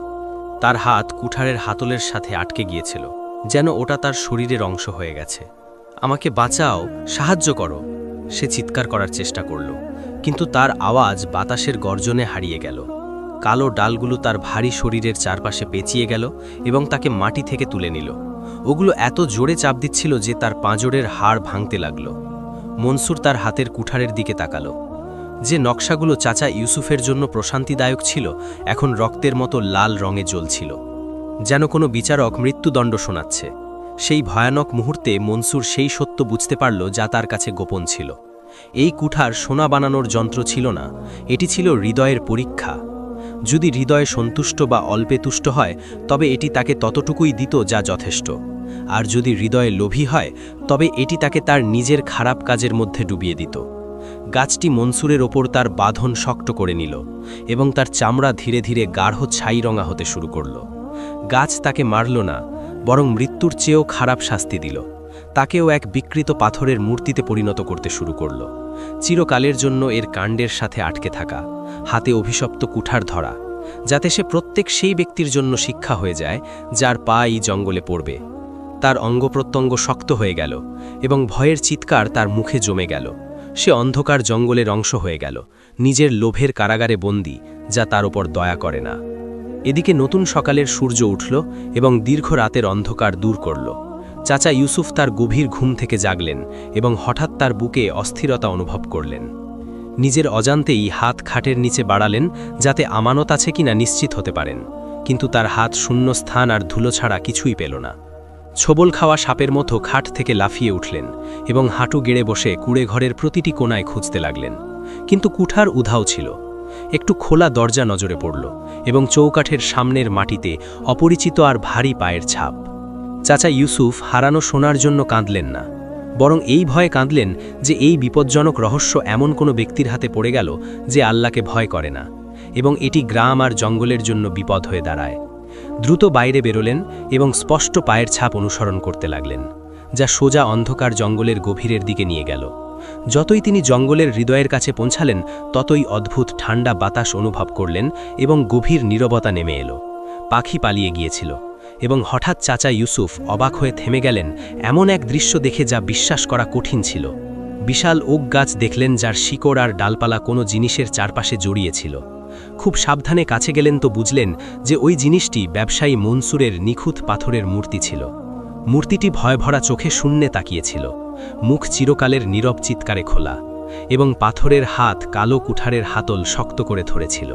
তার হাত কুঠারের হাতলের সাথে আটকে গিয়েছিল, যেন ওটা তার শরীরের অংশ হয়ে গেছে। আমাকে বাঁচাও, সাহায্য করো, সে চিৎকার করার চেষ্টা করল, কিন্তু তার আওয়াজ বাতাসের গর্জনে হারিয়ে গেল। কালো ডালগুলো তার ভারী শরীরের চারপাশে পেঁচিয়ে গেল এবং তাকে মাটি থেকে তুলে নিল। ওগুলো এত জোরে চাপ দিচ্ছিল যে তার পাঁজরের হাড় ভাঙতে লাগল। মনসুর তার হাতের কুঠারের দিকে তাকালো। যে নকশাগুলো চাচা ইউসুফের জন্য প্রশান্তিদায়ক ছিল, এখন রক্তের মতো লাল রঙে জ্বলছিল, যেন কোনো বিচারক মৃত্যুদণ্ড শোনাচ্ছে। সেই ভয়ানক মুহূর্তে মনসুর সেই সত্য বুঝতে পারল যা তার কাছে গোপন ছিল। এই কুঠার সোনা বানানোর যন্ত্র ছিল না, এটি ছিল হৃদয়ের পরীক্ষা। যদি হৃদয় সন্তুষ্ট বা অল্পে তুষ্ট হয় তবে এটি তাকে ততটুকুই দিত যা যথেষ্ট, আর যদি হৃদয়ে লোভী হয় তবে এটি তাকে তার নিজের খারাপ কাজের মধ্যে ডুবিয়ে দিত। গাছটি মনসুরের ওপর তার বাঁধন শক্ত করে নিল এবং তার চামড়া ধীরে ধীরে গাঢ় ছাই রঙা হতে শুরু করল। গাছ তাকে মারল না, বরং মৃত্যুর চেয়েও খারাপ শাস্তি দিল। তাকেও এক বিকৃত পাথরের মূর্তিতে পরিণত করতে শুরু করল, চিরকালের জন্য এর কাণ্ডের সাথে আটকে থাকা, হাতে অভিশপ্ত কুঠার ধরা, যাতে সে প্রত্যেক সেই ব্যক্তির জন্য শিক্ষা হয়ে যায় যার পা এই জঙ্গলে পড়বে। তার অঙ্গপ্রত্যঙ্গ শক্ত হয়ে গেল এবং ভয়ের চিৎকার তার মুখে জমে গেল। সে অন্ধকার জঙ্গলের অংশ হয়ে গেল, নিজের লোভের কারাগারে বন্দী, যা তার উপর দয়া করে না। এদিকে নতুন সকালের সূর্য উঠল এবং দীর্ঘ রাতের অন্ধকার দূর করল। চাচা ইউসুফ তার গভীর ঘুম থেকে জাগলেন এবং হঠাৎ তার বুকে অস্থিরতা অনুভব করলেন। নিজের অজান্তেই হাত খাটের নিচে বাড়ালেন যাতে আমানত আছে কিনা নিশ্চিত হতে পারেন, কিন্তু তার হাত শূন্য স্থান আর ধুলো ছাড়া কিছুই পেল না। ছোবল খাওয়া সাপের মতো খাট থেকে লাফিয়ে উঠলেন এবং হাঁটু গেড়ে বসে কুড়ে ঘরের প্রতিটি কোণায় খুঁজতে লাগলেন, কিন্তু কুঠার উধাও ছিল। একটু খোলা দরজা নজরে পড়ল এবং চৌকাঠের সামনের মাটিতে অপরিচিত আর ভারী পায়ের ছাপ। চাচা ইউসুফ হারানো সোনার জন্য কাঁদলেন না, বরং এই ভয়ে কাঁদলেন যে এই বিপজ্জনক রহস্য এমন কোনো ব্যক্তির হাতে পড়ে গেল যে আল্লাহকে ভয় করে না, এবং এটি গ্রাম আর জঙ্গলের জন্য বিপদ হয়ে দাঁড়ায়। দ্রুত বাইরে বেরোলেন এবং স্পষ্ট পায়ের ছাপ অনুসরণ করতে লাগলেন, যা সোজা অন্ধকার জঙ্গলের গভীরের দিকে নিয়ে গেল। যতই তিনি জঙ্গলের হৃদয়ের কাছে পৌঁছালেন ততই অদ্ভুত ঠান্ডা বাতাস অনুভব করলেন এবং গভীর নীরবতা নেমে এলো। পাখি পালিয়ে গিয়েছিল এবং হঠাৎ চাচা ইউসুফ অবাক হয়ে থেমে গেলেন এমন এক দৃশ্য দেখে যা বিশ্বাস করা কঠিন ছিল। বিশাল ওক গাছ দেখলেন যার শিকড় আর ডালপালা কোনো জিনিসের চারপাশে জড়িয়েছিল। খুব সাবধানে কাছে গেলেন তো বুঝলেন যে ওই জিনিসটি ব্যবসায়ী মনসুরের নিখুঁত পাথরের মূর্তি ছিল। মূর্তিটি ভয়ভরা চোখে শূন্যে তাকিয়েছিল, মুখ চিরকালের নীরব চিৎকারে খোলা, এবং পাথরের হাত কালো কুঠারের হাতল শক্ত করে ধরেছিল।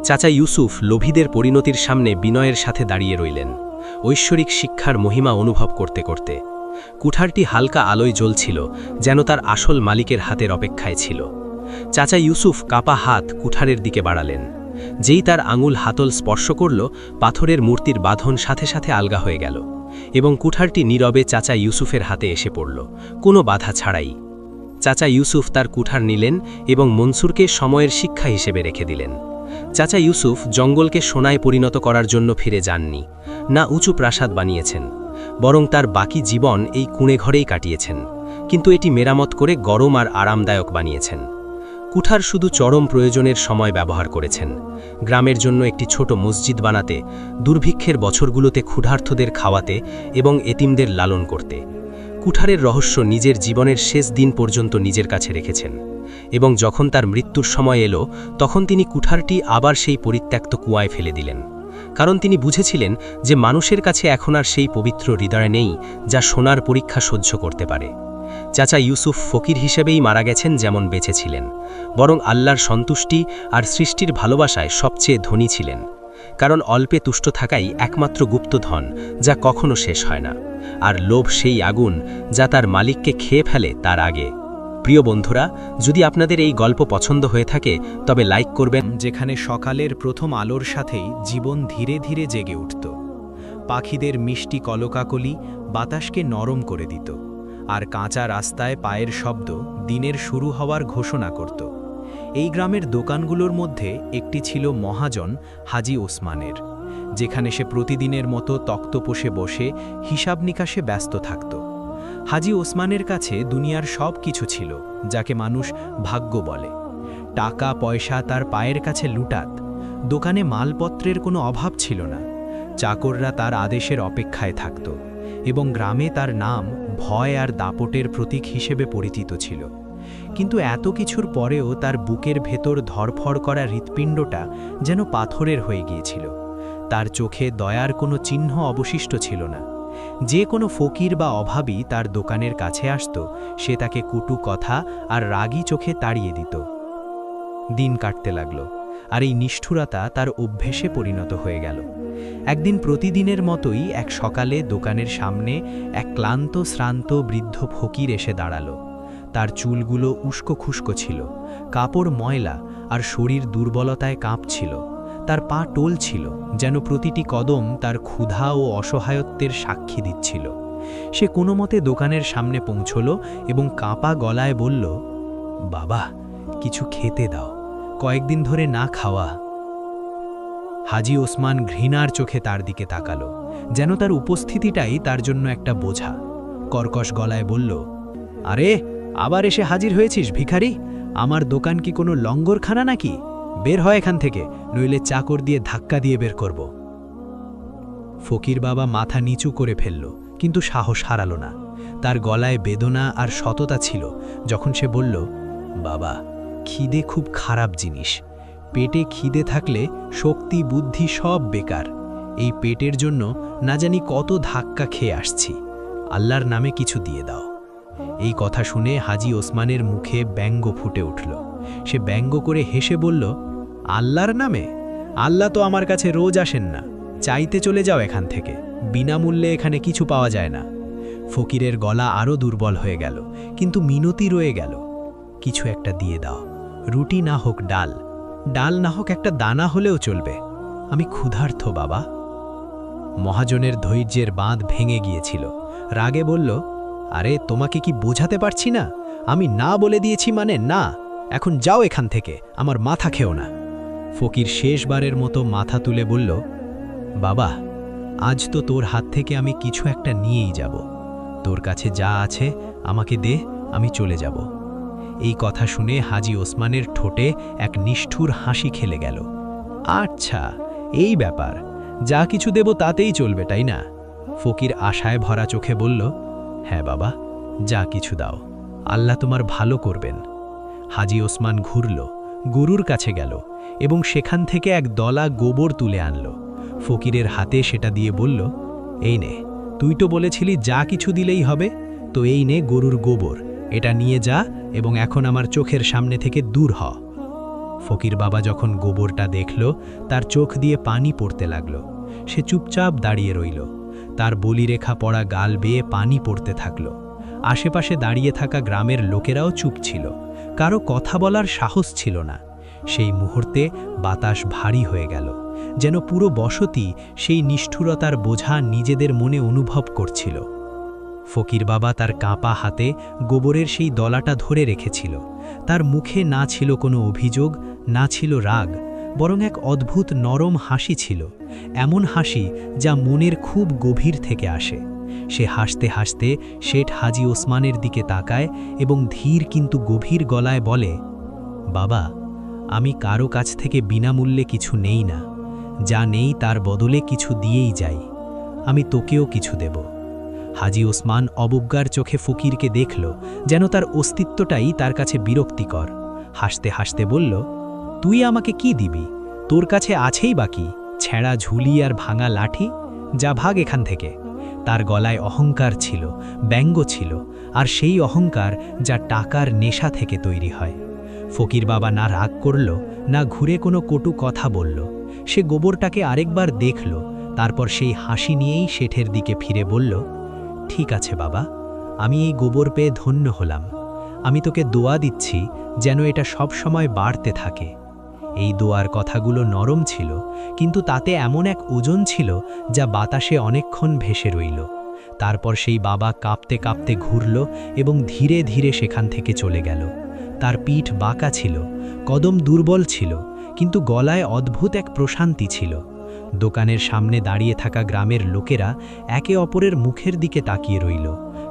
চাচা ইউসুফ লোভীদের পরিণতির সামনে বিনয়ের সাথে দাঁড়িয়ে রইলেন, ঐশ্বরিক শিক্ষার মহিমা অনুভব করতে করতে। কুঠারটি হালকা আলোয় জ্বলছিল, যেন তার আসল মালিকের হাতের অপেক্ষায় ছিল। চাচা ইউসুফ কাপা হাত কুঠারের দিকে বাড়ালেন। যেই তার আঙুল হাতল স্পর্শ করল, পাথরের মূর্তির বাঁধন সাথে সাথে আলগা হয়ে গেল এবং কুঠারটি নীরবে চাচা ইউসুফের হাতে এসে পড়ল, কোনো বাধা ছাড়াই। চাচা ইউসুফ তার কুঠার নিলেন এবং মনসুরকে সময়ের শিক্ষা হিসেবে রেখে দিলেন। চাচা ইউসুফ জঙ্গলকে সোনায় পরিণত করার জন্য ফিরে যাননি, না উঁচু প্রাসাদ বানিয়েছেন, বরং তার বাকি জীবন এই কুঁড়ে ঘরেই কাটিয়েছেন, কিন্তু এটি মেরামত করে গরম আর আরামদায়ক বানিয়েছেন। কুঠার শুধু চরম প্রয়োজনের সময় ব্যবহার করেছেন, গ্রামের জন্য একটি ছোট মসজিদ বানাতে, দুর্ভিক্ষের বছরগুলোতে ক্ষুধার্তদের খাওয়াতে এবং এতিমদের লালন করতে। কুঠারের রহস্য নিজের জীবনের শেষ দিন পর্যন্ত নিজের কাছে রেখেছেন, এবং যখন তার মৃত্যুর সময় এলো তখন তিনি কুঠারটি আবার সেই পরিত্যক্ত কুয়ায় ফেলে দিলেন, কারণ তিনি বুঝেছিলেন যে মানুষের কাছে এখন আর সেই পবিত্র হৃদয় নেই যা সোনার পরীক্ষা সহ্য করতে পারে। চাচা ইউসুফ ফকির হিসেবেই মারা গেছেন যেমন বেঁচে ছিলেন, বরং আল্লাহর সন্তুষ্টি আর সৃষ্টির ভালোবাসায় সবচেয়ে ধনী ছিলেন, কারণ অল্পে তুষ্ট থাকাই একমাত্র গুপ্তধন যা কখনো শেষ হয় না, আর লোভ সেই আগুন যা তার মালিককে খেয়ে ফেলে তার আগে। প্রিয় বন্ধুরা, যদি আপনাদের এই গল্প পছন্দ হয়ে থাকে তবে লাইক করবেন। যেখানে সকালের প্রথম আলোর সাথেই জীবন ধীরে ধীরে জেগে উঠত, পাখিদের মিষ্টি কলকাকলি বাতাসকে নরম করে দিত, আর কাঁচা রাস্তায় পায়ের শব্দ দিনের শুরু হওয়ার ঘোষণা করত। এই গ্রামের দোকানগুলোর মধ্যে একটি ছিল মহাজন হাজি ওসমানের, যেখানে সে প্রতিদিনের মতো তক্তপোষে বসে হিসাব নিকাশে ব্যস্ত থাকত। হাজি ওসমানের কাছে দুনিয়ার সব কিছু ছিল যাকে মানুষ ভাগ্য বলে। টাকা পয়সা তার পায়ের কাছে লুটাত, দোকানে মালপত্রের কোনো অভাব ছিল না, চাকররা তার আদেশের অপেক্ষায় থাকত, এবং গ্রামে তার নাম ভয় আর দাপটের প্রতীক হিসেবে পরিচিত ছিল। কিন্তু এত কিছুর পরেও তার বুকের ভেতর ধরফড় করা হৃৎপিণ্ডটা যেন পাথরের হয়ে গিয়েছিল। তার চোখে দয়ার কোনো চিহ্ন অবশিষ্ট ছিল না। যে কোনো ফকির বা অভাবী তার দোকানের কাছে আসত, সে তাকে কুটু কথা আর রাগী চোখে তাড়িয়ে দিত। দিন কাটতে লাগল। আর এই নিষ্ঠুরতা তার অভ্যেসে পরিণত হয়ে গেল। একদিন প্রতিদিনের মতোই এক সকালে দোকানের সামনে এক ক্লান্ত শ্রান্ত বৃদ্ধ ফকির এসে দাঁড়ালো। তার চুলগুলো উস্কো খুস্কো ছিল, কাপড় ময়লা আর শরীর দুর্বলতায় কাঁপছিল। তার পা টলছিল, যেন প্রতিটি কদম তার ক্ষুধা ও অসহায়ত্বের সাক্ষী দিচ্ছিল। সে কোনো মতে দোকানের সামনে পৌঁছল এবং কাঁপা গলায় বলল, বাবা, কিছু খেতে দাও, কয়েকদিন ধরে না খাওয়া। হাজী ওসমান ঘৃণার চোখে তার দিকে তাকালো, যেন তার উপস্থিতিটাই তার জন্য একটা বোঝা। কর্কশ গলায় বলল, আরে, আবার এসে হাজির হয়েছিস ভিখারি? আমার দোকান কি কোনো লঙ্গরখানা নাকি? বের হয় এখান থেকে, নইলে চাকর দিয়ে ধাক্কা দিয়ে বের করব। ফকির বাবা মাথা নিচু করে ফেলল, কিন্তু সাহস হারালো না। তার গলায় বেদনা আর সততা ছিল যখন সে বলল, বাবা, খিদে খুব খারাপ জিনিস। পেটে খিদে থাকলে শক্তি বুদ্ধি সব বেকার। এই পেটের জন্য না জানি কত ধাক্কা খেয়ে আসছি। আল্লাহর নামে কিছু দিয়ে দাও। এই কথা শুনে হাজী ওসমানের মুখে ব্যঙ্গ ফুটে উঠল। সে ব্যঙ্গ করে হেসে বলল, আল্লাহর নামে? আল্লাহ তো আমার কাছে রোজ আসেন না। চাইতে চলে যাও এখান থেকে, বিনামূল্যে এখানে কিছু পাওয়া যায় না। ফকিরের গলা আরও দুর্বল হয়ে গেল, কিন্তু মিনতি রয়ে গেল, কিছু একটা দিয়ে দাও। রুটি না হোক ডাল, ডাল না হোক একটা দানা হলেও চলবে। আমি ক্ষুধার্ত বাবা। মহাজনের ধৈর্যের বাঁধ ভেঙে গিয়েছিল। রাগে বলল, আরে, তোমাকে কি বোঝাতে পারছি না? আমি না বলে দিয়েছি মানে না। এখন যাও এখান থেকে, আমার মাথা খেও না। ফকির শেষবারের মতো মাথা তুলে বলল, বাবা, আজ তো তোর হাত থেকে আমি কিছু একটা নিয়েই যাব। তোর কাছে যা আছে আমাকে দে, আমি চলে যাব। এই কথা শুনে হাজী ওসমানের ঠোঁটে এক নিষ্ঠুর হাসি খেলে গেল। আচ্ছা, এই ব্যাপার, যা কিছু দেব তাতেই চলবে, তাই না? ফকির আশায় ভরা চোখে বলল, হ্যাঁ বাবা, যা কিছু দাও, আল্লাহ তোমার ভালো করবেন। হাজী ওসমান ঘুরল, গরুর কাছে গেল এবং সেখান থেকে এক দলা গোবর তুলে আনল। ফকিরের হাতে সেটা দিয়ে বলল, এই নে, তুই তো বলেছিলি যা কিছু দিলেই হবে, তো এই নে গরুর গোবর, এটা নিয়ে যা এবং এখন আমার চোখের সামনে থেকে দূর হ। ফকির বাবা যখন গোবরটা দেখল, তার চোখ দিয়ে পানি পড়তে লাগল। সে চুপচাপ দাঁড়িয়ে রইল। তার বলিরেখা পড়া গাল বেয়ে পানি পড়তে থাকল। আশেপাশে দাঁড়িয়ে থাকা গ্রামের লোকেরাও চুপ ছিল, কারো কথা বলার সাহস ছিল না। সেই মুহূর্তে বাতাস ভারী হয়ে গেল, যেন পুরো বসতি সেই নিষ্ঠুরতার বোঝা নিজেদের মনে অনুভব করছিল। ফকির বাবা তার কাঁপা হাতে গোবরের সেই দলাটা ধরে রেখেছিল। তার মুখে না ছিল কোনো অভিযোগ, না ছিল রাগ, বরং এক অদ্ভুত নরম হাসি ছিল, এমন হাসি যা মনের খুব গভীর থেকে আসে। সে হাসতে হাসতে শেঠ হাজী ওসমানের দিকে তাকায় এবং ধীর কিন্তু গভীর গলায় বলে, বাবা, আমি কারো কাছ থেকে বিনামূল্যে কিছু নেই না। যা নেই তার বদলে কিছু দিয়েই যাই। আমি তোকেও কিছু দেব। হাজী ওসমান অবজ্ঞার চোখে ফকিরকে দেখল, যেন তার অস্তিত্বটাই তার কাছে বিরক্তিকর। হাসতে হাসতে বলল, তুই আমাকে কি দিবি? তোর কাছে আছেই বাকি ছেঁড়া ঝুলি আর ভাঙা লাঠি। যা, ভাগ এখান থেকে। তার গলায় অহংকার ছিল, ব্যঙ্গ ছিল, আর সেই অহংকার যা টাকার নেশা থেকে তৈরি হয়। ফকির বাবা না রাগ করল, না ঘুরে কোনো কটু কথা বলল। সে গোবরটাকে আরেকবার দেখল, তারপর সেই হাসি নিয়েই শেঠের দিকে ফিরে বলল, ঠিক আছে বাবা, আমি এই গোবর পেয়ে ধন্য হলাম। আমি তোকে দোয়া দিচ্ছি যেন এটা সব সময় বাড়তে থাকে। এই দোয়ার কথাগুলো নরম ছিল, কিন্তু তাতে এমন এক ওজন ছিল যা বাতাসে অনেকক্ষণ ভেসে রইল। তারপর সেই বাবা কাঁপতে কাঁপতে ঘুরল এবং ধীরে ধীরে সেখান থেকে চলে গেল। তার পিঠ বাঁকা ছিল, কদম দুর্বল ছিল, কিন্তু গলায় অদ্ভুত এক প্রশান্তি ছিল। দোকানের সামনে দাঁড়িয়ে থাকা গ্রামের লোকেরা একে অপরের মুখের দিকে তাকিয়ে রইল।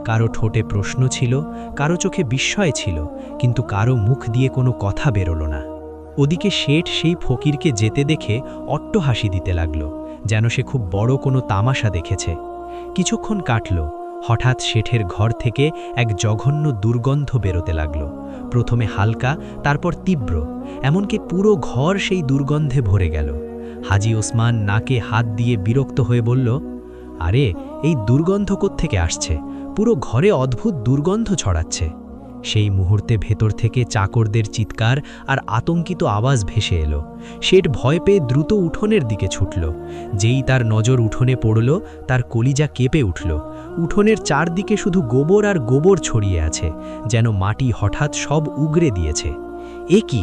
কারো ঠোঁটে প্রশ্ন ছিল, কারো চোখে বিস্ময় ছিল, কিন্তু কারো মুখ দিয়ে কোনো কথা বেরোল না। ওদিকে শেঠ সেই ফকিরকে যেতে দেখে অট্টহাসি দিতে লাগল, যেন সে খুব বড় কোনো তামাশা দেখেছে। কিছুক্ষণ কাটল, হঠাৎ শেঠের ঘর থেকে এক জঘন্য দুর্গন্ধ বেরোতে লাগল। প্রথমে হালকা, তারপর তীব্র, এমনকি পুরো ঘর সেই দুর্গন্ধে ভরে গেল। হাজী ওসমান নাকে হাত দিয়ে বিরক্ত হয়ে বলল, আরে, এই দুর্গন্ধ কোত্থেকে আসছে? পুরো ঘরে অদ্ভুত দুর্গন্ধ ছড়াচ্ছে। সেই মুহূর্তে ভেতর থেকে চাকরদের চিৎকার আর আতঙ্কিত আওয়াজ ভেসে এলো। শেঠ ভয় পেয়ে দ্রুত উঠোনের দিকে ছুটল। যেই তার নজর উঠোনে পড়ল, তার কলিজা কেঁপে উঠল। উঠোনের চারদিকে শুধু গোবর আর গোবর ছড়িয়ে আছে, যেন মাটি হঠাৎ সব উগরে দিয়েছে। এ কি,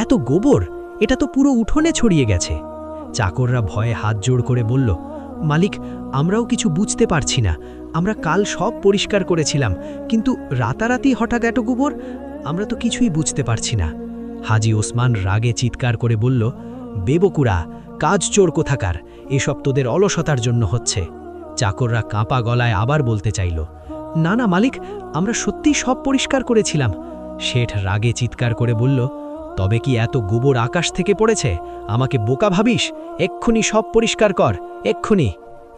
এত গোবর! এটা তো পুরো উঠোনে ছড়িয়ে গেছে। চাকররা ভয়ে হাত জোড় করে বলল, মালিক, আমরাও কিছু বুঝতে পারছি না। আমরা কাল সব পরিষ্কার করেছিলাম, কিন্তু রাতারাতি হঠাৎ এত গোবর, আমরা তো কিছুই বুঝতে পারছি না। হাজী ওসমান রাগে চিৎকার করে বলল, বেবকুরা, কাজ চোর কোথাকার, এসব তোদের অলসতার জন্য হচ্ছে। চাকররা কাঁপা গলায় আবার বলতে চাইল, না না মালিক, আমরা সত্যিই সব পরিষ্কার করেছিলাম। শেঠ রাগে চিৎকার করে বলল, তবে কি এত গোবর আকাশ থেকে পড়েছে? আমাকে বোকা ভাবিস? এক্ষুনি সব পরিষ্কার কর, এক্ষুনি।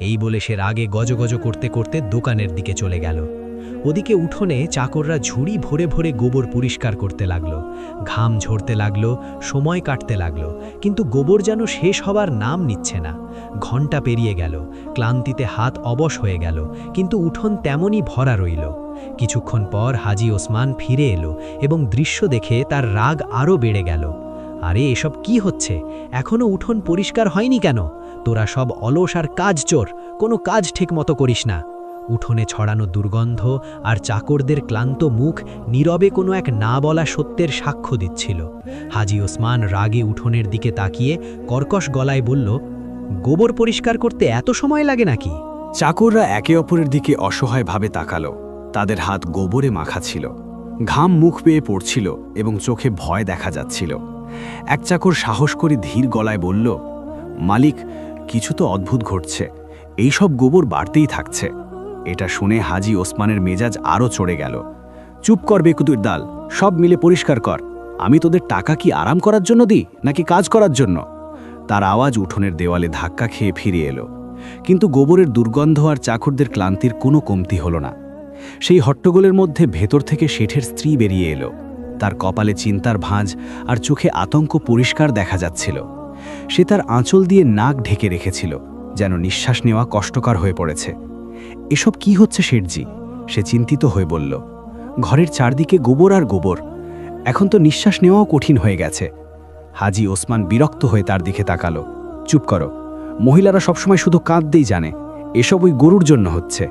এই বলে সে রাগে গজগজ করতে করতে দোকানের দিকে চলে গেল। ওদিকে উঠোনে চাকররা ঝুড়ি ভরে ভরে গোবর পরিষ্কার করতে লাগলো। ঘাম ঝরতে লাগলো, সময় কাটতে লাগলো, কিন্তু গোবর যেন শেষ হবার নাম নিচ্ছে না। ঘণ্টা পেরিয়ে গেল, ক্লান্তিতে হাত অবশ হয়ে গেল, কিন্তু উঠোন তেমনই ভরা রইল। কিছুক্ষণ পর হাজী ওসমান ফিরে এলো এবং দৃশ্য দেখে তার রাগ আরও বেড়ে গেল। আরে, এসব কি হচ্ছে? এখনো উঠোন পরিষ্কার হয়নি কেন? তোরা সব অলস আর কাজ চোর, কোনো কাজ ঠিকমতো করিস না। উঠোনে ছড়ানো দুর্গন্ধ আর চাকরদের ক্লান্ত মুখ নীরবে কোনো এক না বলা সত্যের সাক্ষ্য দিচ্ছিল। হাজী ওসমান রাগে উঠোনের দিকে তাকিয়ে কর্কশ গলায় বলল, গোবর পরিষ্কার করতে এত সময় লাগে নাকি? চাকররা একে অপরের দিকে অসহায়ভাবে তাকালো। তাদের হাত গোবরে মাখা ছিল, ঘাম মুখ বেয়ে পড়ছিল এবং চোখে ভয় দেখা যাচ্ছিল। এক চাকর সাহস করে ধীর গলায় বলল, মালিক, কিছু তো অদ্ভুত ঘটছে, এইসব গোবর বাড়তেই থাকছে। এটা শুনে হাজী ওসমানের মেজাজ আরও চড়ে গেল। চুপ কর বেকুতুর দাল, সব মিলে পরিষ্কার কর। আমি তোদের টাকা কি আরাম করার জন্য দিই নাকি কাজ করার জন্য? তার আওয়াজ উঠোনের দেওয়ালে ধাক্কা খেয়ে ফিরে এলো, কিন্তু গোবরের দুর্গন্ধ আর চাকরদের ক্লান্তির কোনো কমতি হলো না। সেই হট্টগোলের মধ্যে ভেতর থেকে শেঠের স্ত্রী বেরিয়ে এলো। তার কপালে চিন্তার ভাঁজ আর চোখে আতঙ্ক পরিষ্কার দেখা যাচ্ছিল। সে তার আঁচল দিয়ে নাক ঢেকে রেখেছিল, যেন নিঃশ্বাস নেওয়া কষ্টকর হয়ে পড়েছে। এসব কি হচ্ছে শেঠজি? সে চিন্তিত হয়ে বলল, ঘরের চারদিকে গোবর আর গোবর, এখন তো নিঃশ্বাস নেওয়াও কঠিন হয়ে গেছে। হাজী ওসমান বিরক্ত হয়ে তার দিকে তাকালো। চুপ করো, মহিলারা সবসময় শুধু কাঁদতেই জানে। এসব ওই গরুর জন্য হচ্ছে।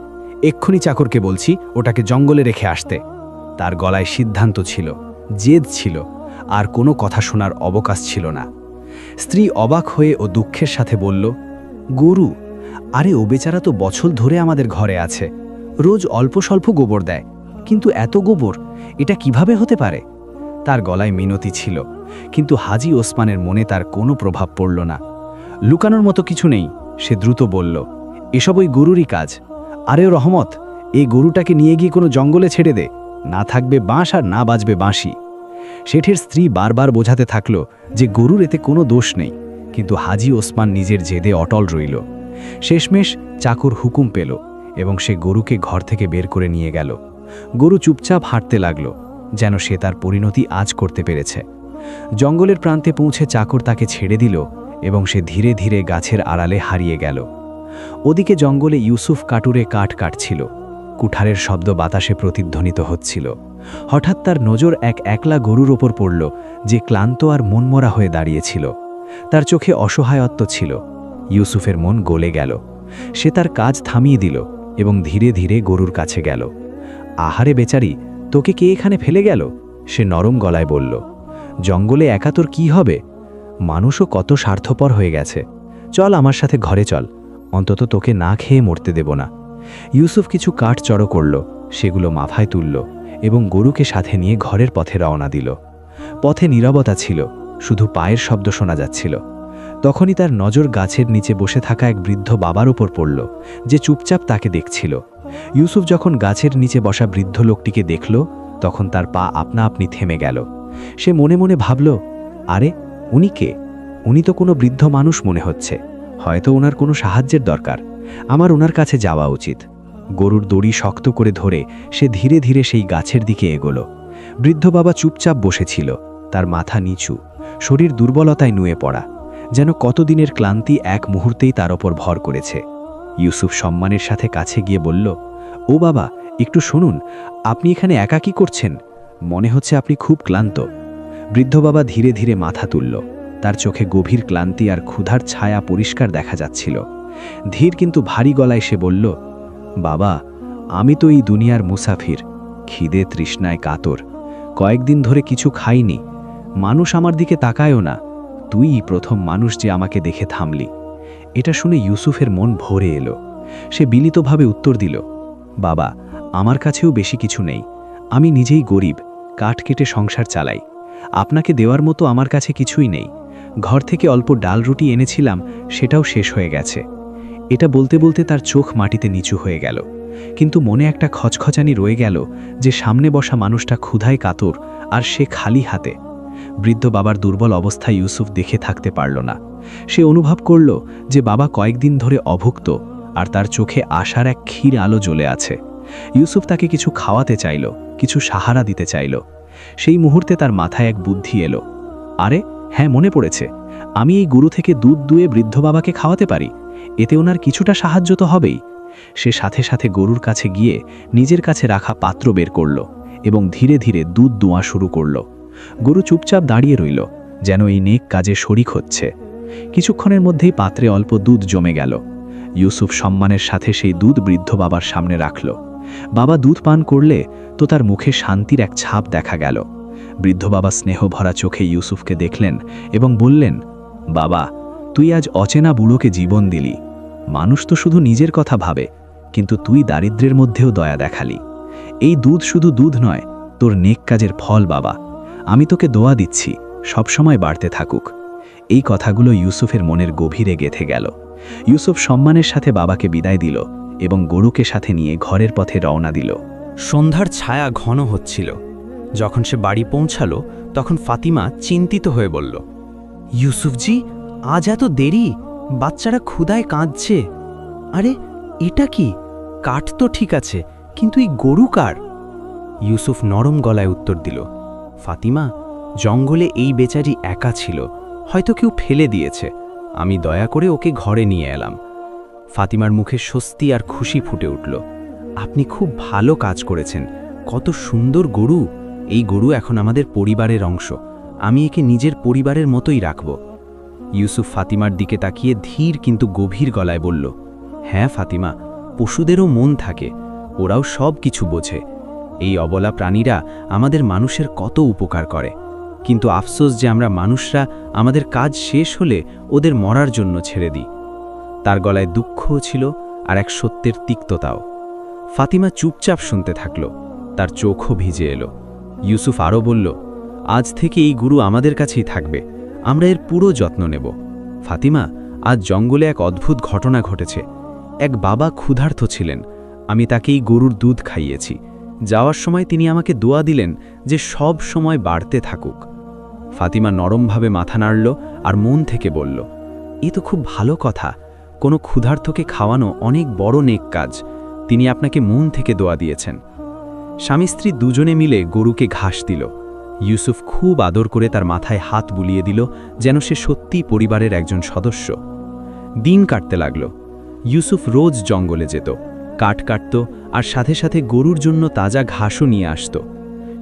এক্ষুনি চাকরকে বলছি ওটাকে জঙ্গলে রেখে আসতে। তার গলায় সিদ্ধান্ত ছিল, জেদ ছিল, আর কোনো কথা শোনার অবকাশ ছিল না। স্ত্রী অবাক হয়ে ও দুঃখের সাথে বলল, গরু? আরে, ও বেচারা তো বছর ধরে আমাদের ঘরে আছে, রোজ অল্প স্বল্প গোবর দেয়, কিন্তু এত গোবর, এটা কিভাবে হতে পারে? তার গলায় মিনতি ছিল, কিন্তু হাজী ওসমানের মনে তার কোনো প্রভাব পড়ল না। লুকানোর মতো কিছু নেই, সে দ্রুত বলল, এসব ওই গরুরই কাজ। আরে রহমত, এই গরুটাকে নিয়ে গিয়ে কোনো জঙ্গলে ছেড়ে দে, না থাকবে বাঁশ আর না বাজবে বাঁশি। শেঠের স্ত্রী বারবার বোঝাতে থাকল যে গরুর এতে কোনো দোষ নেই, কিন্তু হাজী ওসমান নিজের জেদে অটল রইল। শেষমেশ চাকর হুকুম পেল এবং সে গরুকে ঘর থেকে বের করে নিয়ে গেল। গরু চুপচাপ হাঁটতে লাগল, যেন সে তার পরিণতি আজ করতে পেরেছে। জঙ্গলের প্রান্তে পৌঁছে চাকর তাকে ছেড়ে দিল এবং সে ধীরে ধীরে গাছের আড়ালে হারিয়ে গেল। ওদিকে জঙ্গলে ইউসুফ কাটুরে কাঠ কাটছিল। কুঠারের শব্দ বাতাসে প্রতিধ্বনিত হচ্ছিল। হঠাৎ তার নজর এক একলা গরুর ওপর পড়ল, যে ক্লান্ত আর মনমরা হয়ে দাঁড়িয়েছিল। তার চোখে অসহায়ত্ব ছিল। ইউসুফের মন গলে গেল। সে তার কাজ থামিয়ে দিল এবং ধীরে ধীরে গরুর কাছে গেল। আহারে বেচারি, তোকে কে এখানে ফেলে গেল? সে নরম গলায় বলল। জঙ্গলে একা তোর কি হবে? মানুষও কত স্বার্থপর হয়ে গেছে। চল আমার সাথে ঘরে চল, অন্তত তোকে না খেয়ে মরতে দেব না। ইউসুফ কিছু কাঠ জড়ো করল, সেগুলো মাথায় তুলল এবং গরুকে সাথে নিয়ে ঘরের পথে রওনা দিল। পথে নীরবতা ছিল, শুধু পায়ের শব্দ শোনা যাচ্ছিল। তখনই তার নজর গাছের নিচে বসে থাকা এক বৃদ্ধ বাবার উপর পড়ল, যে চুপচাপ তাকে দেখছিল। ইউসুফ যখন গাছের নিচে বসা বৃদ্ধ লোকটিকে দেখল, তখন তার পা আপনা আপনি থেমে গেল। সে মনে মনে ভাবল, আরে, উনি কে? উনি তো কোনো বৃদ্ধ মানুষ মনে হচ্ছে, হয়তো ওনার কোনো সাহায্যের দরকার। আমার ওনার কাছে যাওয়া উচিত। গরুর দড়ি শক্ত করে ধরে সে ধীরে ধীরে সেই গাছের দিকে এগোল। বৃদ্ধ বাবা চুপচাপ বসেছিল, তার মাথা নিচু, শরীর দুর্বলতায় নুয়ে পড়া, যেন কতদিনের ক্লান্তি এক মুহূর্তেই তার ওপর ভর করেছে। ইউসুফ সম্মানের সাথে কাছে গিয়ে বলল, ও বাবা, একটু শুনুন, আপনি এখানে একা কি করছেন? মনে হচ্ছে আপনি খুব ক্লান্ত। বৃদ্ধ বাবা ধীরে ধীরে মাথা তুলল। তার চোখে গভীর ক্লান্তি আর ক্ষুধার ছায়া পরিষ্কার দেখা যাচ্ছিল। ধীর কিন্তু ভারী গলায় সে বলল, বাবা, আমি তো এই দুনিয়ার মুসাফির, খিদে তৃষ্ণায় কাতর। কয়েকদিন ধরে কিছু খাইনি। মানুষ আমার দিকে তাকায়ও না। তুই প্রথম মানুষ যে আমাকে দেখে থামলি। এটা শুনে ইউসুফের মন ভরে এলো। সে বিনীতভাবে উত্তর দিল, বাবা, আমার কাছেও বেশি কিছু নেই। আমি নিজেই গরিব, কাঠ কেটে সংসার চালাই। আপনাকে দেওয়ার মতো আমার কাছে কিছুই নেই। ঘর থেকে অল্প ডাল রুটি এনেছিলাম, সেটাও শেষ হয়ে গেছে। এটা বলতে বলতে তার চোখ মাটিতে নিচু হয়ে গেল। কিন্তু মনে একটা খচখচানি রয়ে গেল যে সামনে বসা মানুষটা ক্ষুধায় কাতর আর সে খালি হাতে। বৃদ্ধ বাবার দুর্বল অবস্থা ইউসুফ দেখে থাকতে পারল না। সে অনুভব করল যে বাবা কয়েকদিন ধরে অভুক্ত আর তার চোখে আশার এক ক্ষীর আলো জ্বলে আছে। ইউসুফ তাকে কিছু খাওয়াতে চাইল, কিছু সাহারা দিতে চাইল। সেই মুহূর্তে তার মাথায় এক বুদ্ধি এলো। আরে হ্যাঁ, মনে পড়েছে, আমি এই গরু থেকে দুধ দুয়ে বৃদ্ধ বাবাকে খাওয়াতে পারি। এতে ওনার কিছুটা সাহায্য তো হবেই। সে সাথে সাথে গরুর কাছে গিয়ে নিজের কাছে রাখা পাত্র বের করল এবং ধীরে ধীরে দুধ দোয়া শুরু করল। গরু চুপচাপ দাঁড়িয়ে রইল, যেন এই নেক কাজে শরিক হচ্ছে। কিছুক্ষণের মধ্যেই পাত্রে অল্প দুধ জমে গেল। ইউসুফ সম্মানের সাথে সেই দুধ বৃদ্ধ বাবার সামনে রাখল। বাবা দুধ পান করলে তো তার মুখে শান্তির এক ছাপ দেখা গেল। বৃদ্ধ বাবা স্নেহ ভরা চোখে ইউসুফকে দেখলেন এবং বললেন, বাবা, তুই আজ অচেনা বুড়োকে জীবন দিলি। মানুষ তো শুধু নিজের কথা ভাবে, কিন্তু তুই দারিদ্র্যের মধ্যেও দয়া দেখালি। এই দুধ শুধু দুধ নয়, তোর নেক কাজের ফল বাবা। আমি তোকে দোয়া দিচ্ছি, সবসময় বাড়তে থাকুক। এই কথাগুলো ইউসুফের মনের গভীরে গেঁথে গেল। ইউসুফ সম্মানের সাথে বাবাকে বিদায় দিল এবং গরুকে সাথে নিয়ে ঘরের পথে রওনা দিল। সন্ধ্যার ছায়া ঘন হচ্ছিল। যখন সে বাড়ি পৌঁছালো তখন ফাতিমা চিন্তিত হয়ে বলল, ইউসুফজি, আজ এত দেরি? বাচ্চারা ক্ষুধায় কাঁদছে। আরে এটা কি? কাঠ তো ঠিক আছে, কিন্তু এই গরু কার? ইউসুফ নরম গলায় উত্তর দিল, ফাতিমা, জঙ্গলে এই বেচারি একা ছিল, হয়তো কেউ ফেলে দিয়েছে। আমি দয়া করে ওকে ঘরে নিয়ে এলাম। ফাতিমার মুখে স্বস্তি আর খুশি ফুটে উঠল। আপনি খুব ভালো কাজ করেছেন। কত সুন্দর গরু! এই গরু এখন আমাদের পরিবারের অংশ। আমি একে নিজের পরিবারের মতোই রাখব। ইউসুফ ফাতিমার দিকে তাকিয়ে ধীর কিন্তু গভীর গলায় বলল, হ্যাঁ ফাতিমা, পশুদেরও মন থাকে, ওরাও সব কিছু বোঝে। এই অবলা প্রাণীরা আমাদের মানুষের কত উপকার করে, কিন্তু আফসোস যে আমরা মানুষরা আমাদের কাজ শেষ হলে ওদের মরার জন্য ছেড়ে দিই। তার গলায় দুঃখও ছিল আর এক সত্যের তিক্ততাও। ফাতিমা চুপচাপ শুনতে থাকল, তার চোখও ভিজে এলো। ইউসুফ আরও বলল, আজ থেকে এই গরু আমাদের কাছেই থাকবে, আমরা এর পুরো যত্ন নেব। ফাতিমা, আজ জঙ্গলে এক অদ্ভুত ঘটনা ঘটেছে। এক বাবা ক্ষুধার্ত ছিলেন, আমি তাকে এই গরুর দুধ খাইয়েছি। যাওয়ার সময় তিনি আমাকে দোয়া দিলেন যে সব সময় বাড়তে থাকুক। ফাতিমা নরমভাবে মাথা নাড়ল আর মন থেকে বলল, এ তো খুব ভালো কথা। কোনো ক্ষুধার্তকে খাওয়ানো অনেক বড় নেক কাজ। তিনি আপনাকে মন থেকে দোয়া দিয়েছেন। স্বামী স্ত্রী দুজনে মিলে গরুকে ঘাস দিল। ইউসুফ খুব আদর করে তার মাথায় হাত বুলিয়ে দিল, যেন সে সত্যিই পরিবারের একজন সদস্য। দিন কাটতে লাগল। ইউসুফ রোজ জঙ্গলে যেত, কাঠ কাটত আর সাথে সাথে গরুর জন্য তাজা ঘাসও নিয়ে আসত।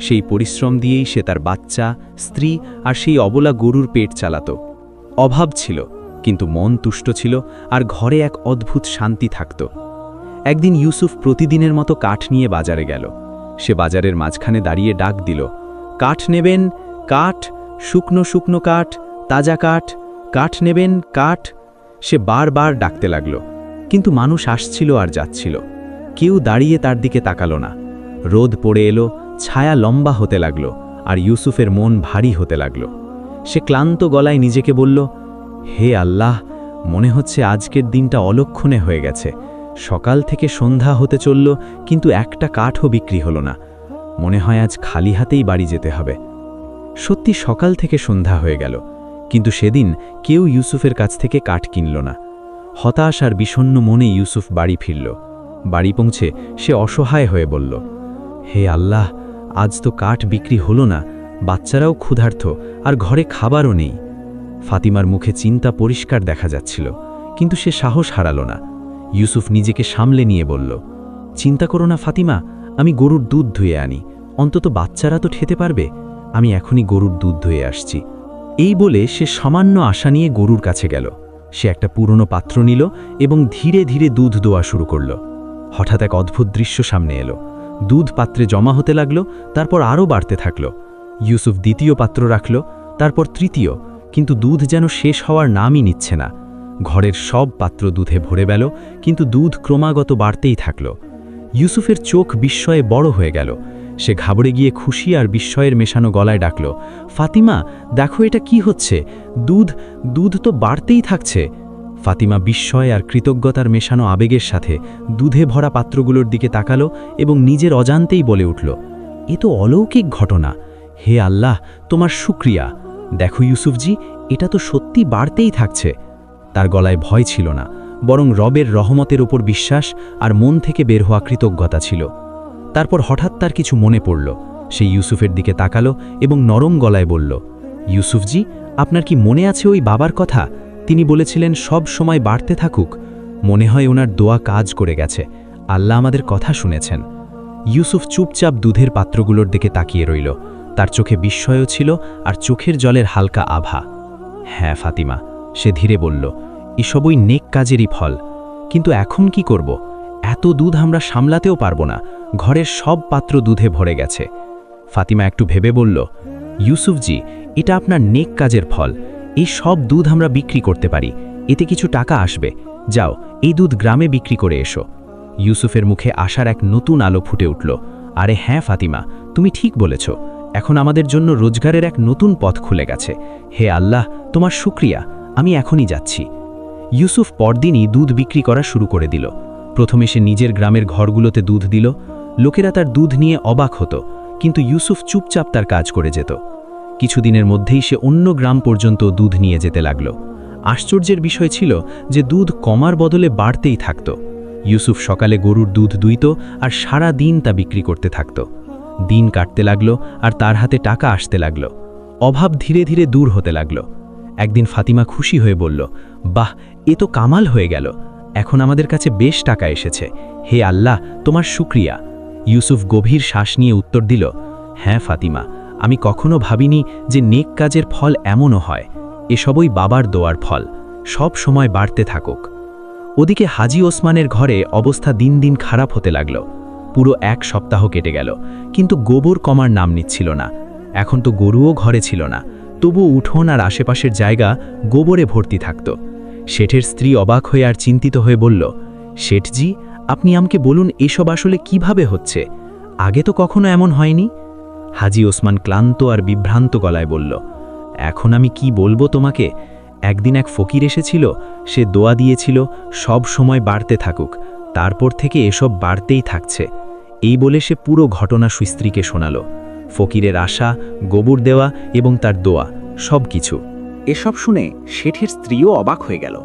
সেই পরিশ্রম দিয়েই সে তার বাচ্চা, স্ত্রী আর সেই অবলা গরুর পেট চালাত। অভাব ছিল, কিন্তু মন তুষ্ট ছিল আর ঘরে এক অদ্ভুত শান্তি থাকত। একদিন ইউসুফ প্রতিদিনের মতো কাঠ নিয়ে বাজারে গেল। সে বাজারের মাঝখানে দাঁড়িয়ে ডাক দিল, কাঠ নেবেন? কাঠ, শুকনো শুকনো কাঠ, তাজা কাঠ, কাঠ নেবেন? কাঠ। সে বারবার ডাকতে লাগল, কিন্তু মানুষ আসছিল আর যাচ্ছিল। কেউ দাঁড়িয়ে তার দিকে তাকালো না। রোদ পড়ে এলো, ছায়া লম্বা হতে লাগল আর ইউসুফের মন ভারী হতে লাগল। সে ক্লান্ত গলায় নিজেকে বলল, হে আল্লাহ, মনে হচ্ছে আজকের দিনটা অলক্ষণে হয়ে গেছে। সকাল থেকে সন্ধ্যা হতে চলল, কিন্তু একটা কাঠও বিক্রি হলো না। মনে হয় আজ খালি হাতেই বাড়ি যেতে হবে। সত্যি সকাল থেকে সন্ধ্যা হয়ে গেল, কিন্তু সেদিন কেউ ইউসুফের কাছ থেকে কাঠ কিনল না। হতাশ আর বিষণ্ণ মনে ইউসুফ বাড়ি ফিরল। বাড়ি পৌঁছে সে অসহায় হয়ে বলল, হে আল্লাহ, আজ তো কাঠ বিক্রি হলো না, বাচ্চারাও ক্ষুধার্ত আর ঘরে খাবারও নেই। ফাতিমার মুখে চিন্তা পরিষ্কার দেখা যাচ্ছিল, কিন্তু সে সাহস হারালো না। ইউসুফ নিজেকে সামলে নিয়ে বলল, চিন্তা করো না ফাতিমা, আমি গরুর দুধ ধুয়ে আনি, অন্তত বাচ্চারা তো খেতে পারবে, আমি এখনই গরুর দুধ ধুয়ে আসছি। এই বলে সে সামান্য আশা নিয়ে গরুর কাছে গেল। সে একটা পুরনো পাত্র নিল এবং ধীরে ধীরে দুধ দোয়া শুরু করল। হঠাৎ এক অদ্ভুত দৃশ্য সামনে এলো। দুধ পাত্রে জমা হতে লাগলো, তারপর আরও বাড়তে থাকলো। ইউসুফ দ্বিতীয় পাত্র রাখল, তারপর তৃতীয়, কিন্তু দুধ যেন শেষ হওয়ার নামই নিচ্ছে না। ঘরের সব পাত্র দুধে ভরে গেল, কিন্তু দুধ ক্রমাগত বাড়তেই থাকল। ইউসুফের চোখ বিস্ময়ে বড় হয়ে গেল। সে ঘাবড়ে গিয়ে খুশি আর বিস্ময়ের মেশানো গলায় ডাকল, ফাতিমা, দেখো এটা কি হচ্ছে? দুধ দুধ তো বাড়তেই থাকছে। ফাতিমা বিস্ময় আর কৃতজ্ঞতার মেশানো আবেগের সাথে দুধে ভরা পাত্রগুলোর দিকে তাকালো এবং নিজের অজান্তেই বলে উঠল, এ তো অলৌকিক ঘটনা। হে আল্লাহ, তোমার শুকরিয়া। দেখো ইউসুফজি, এটা তো সত্যি বাড়তেই থাকছে। তার গলায় ভয় ছিল না, বরং রবের রহমতের উপর বিশ্বাস আর মন থেকে বের হওয়া কৃতজ্ঞতা ছিল। তারপর হঠাৎ তার কিছু মনে পড়ল। সে ইউসুফের দিকে তাকালো এবং নরম গলায় বলল, ইউসুফজি, আপনার কি মনে আছে ওই বাবার কথা? তিনি বলেছিলেন সব সময় বাড়তে থাকুক। মনে হয় ওনার দোয়া কাজ করে গেছে। আল্লাহ আমাদের কথা শুনেছেন। ইউসুফ চুপচাপ দুধের পাত্রগুলোর দিকে তাকিয়ে রইল। তার চোখে বিস্ময়ও ছিল আর চোখের জলের হালকা আভা। হ্যাঁ ফাতিমা, সে ধীরে বলল, এসবই নেক কাজেরই ফল। কিন্তু এখন কি করব? এত দুধ আমরা সামলাতেও পারবো না। ঘরের সব পাত্র দুধে ভরে গেছে। ফাতিমা একটু ভেবে বলল, ইউসুফজি, এটা আপনার নেক কাজের ফল। এই সব দুধ আমরা বিক্রি করতে পারি, এতে কিছু টাকা আসবে। যাও, এই দুধ গ্রামে বিক্রি করে এসো। ইউসুফের মুখে আশার এক নতুন আলো ফুটে উঠল। আরে হ্যাঁ ফাতিমা, তুমি ঠিক বলেছ। এখন আমাদের জন্য রোজগারের এক নতুন পথ খুলে গেছে। হে আল্লাহ, তোমার শুকরিয়া, আমি এখনই যাচ্ছি। ইউসুফ পরদিনই দুধ বিক্রি করা শুরু করে দিল। প্রথমে সে নিজের গ্রামের ঘরগুলোতে দুধ দিল। লোকেরা তার দুধ নিয়ে অবাক হতো, কিন্তু ইউসুফ চুপচাপ তার কাজ করে যেত। কিছুদিনের মধ্যেই সে অন্য গ্রাম পর্যন্ত দুধ নিয়ে যেতে লাগল। আশ্চর্যের বিষয় ছিল যে দুধ কমার বদলে বাড়তেই থাকত। ইউসুফ সকালে গরুর দুধ দুইত আর সারা দিন তা বিক্রি করতে থাকত। দিন কাটতে লাগল আর তার হাতে টাকা আসতে লাগল। অভাব ধীরে ধীরে দূর হতে লাগল। একদিন ফাতিমা খুশি হয়ে বলল, বাহ, এ তো কামাল হয়ে গেল। এখন আমাদের কাছে বেশ টাকা এসেছে। হে আল্লাহ, তোমার শুকরিয়া। ইউসুফ গভীর শ্বাস নিয়ে উত্তর দিল, হ্যাঁ ফাতিমা, আমি কখনো ভাবিনি যে নেক কাজের ফল এমনও হয়। এসবই বাবার দোয়ার ফল। সব সময় বাড়তে থাকুক। ওদিকে হাজী ওসমানের ঘরে অবস্থা দিন দিন খারাপ হতে লাগল। পুরো এক সপ্তাহ কেটে গেল, কিন্তু গোবর কমার নাম নিচ্ছিল না। এখন তো গরুও ঘরে ছিল না, তবু উঠোন আর আশেপাশের জায়গা গোবরে ভর্তি থাকত। শেঠের স্ত্রী অবাক হয়ে আর চিন্তিত হয়ে বলল, শেঠজি, আপনি আমাকে বলুন এসব আসলে কিভাবে হচ্ছে? আগে তো কখনো এমন হয়নি। হাজী ওসমান ক্লান্ত আর বিভ্রান্ত গলায় বলল, এখন আমি কি বলবো তোমাকে? একদিন এক ফকির এসেছিল, সে দোয়া দিয়েছিল সব সময় বাড়তে থাকুক। তারপর থেকে এসব বাড়তেই থাকছে। এই বলে সে পুরো ঘটনা স্ত্রীকে শোনাল। ফকিরের আশা, গোবর দেওয়া এবং তার দোয়া, সব কিছু। এসব শুনে শেঠের স্ত্রীও অবাক হয়ে গেল।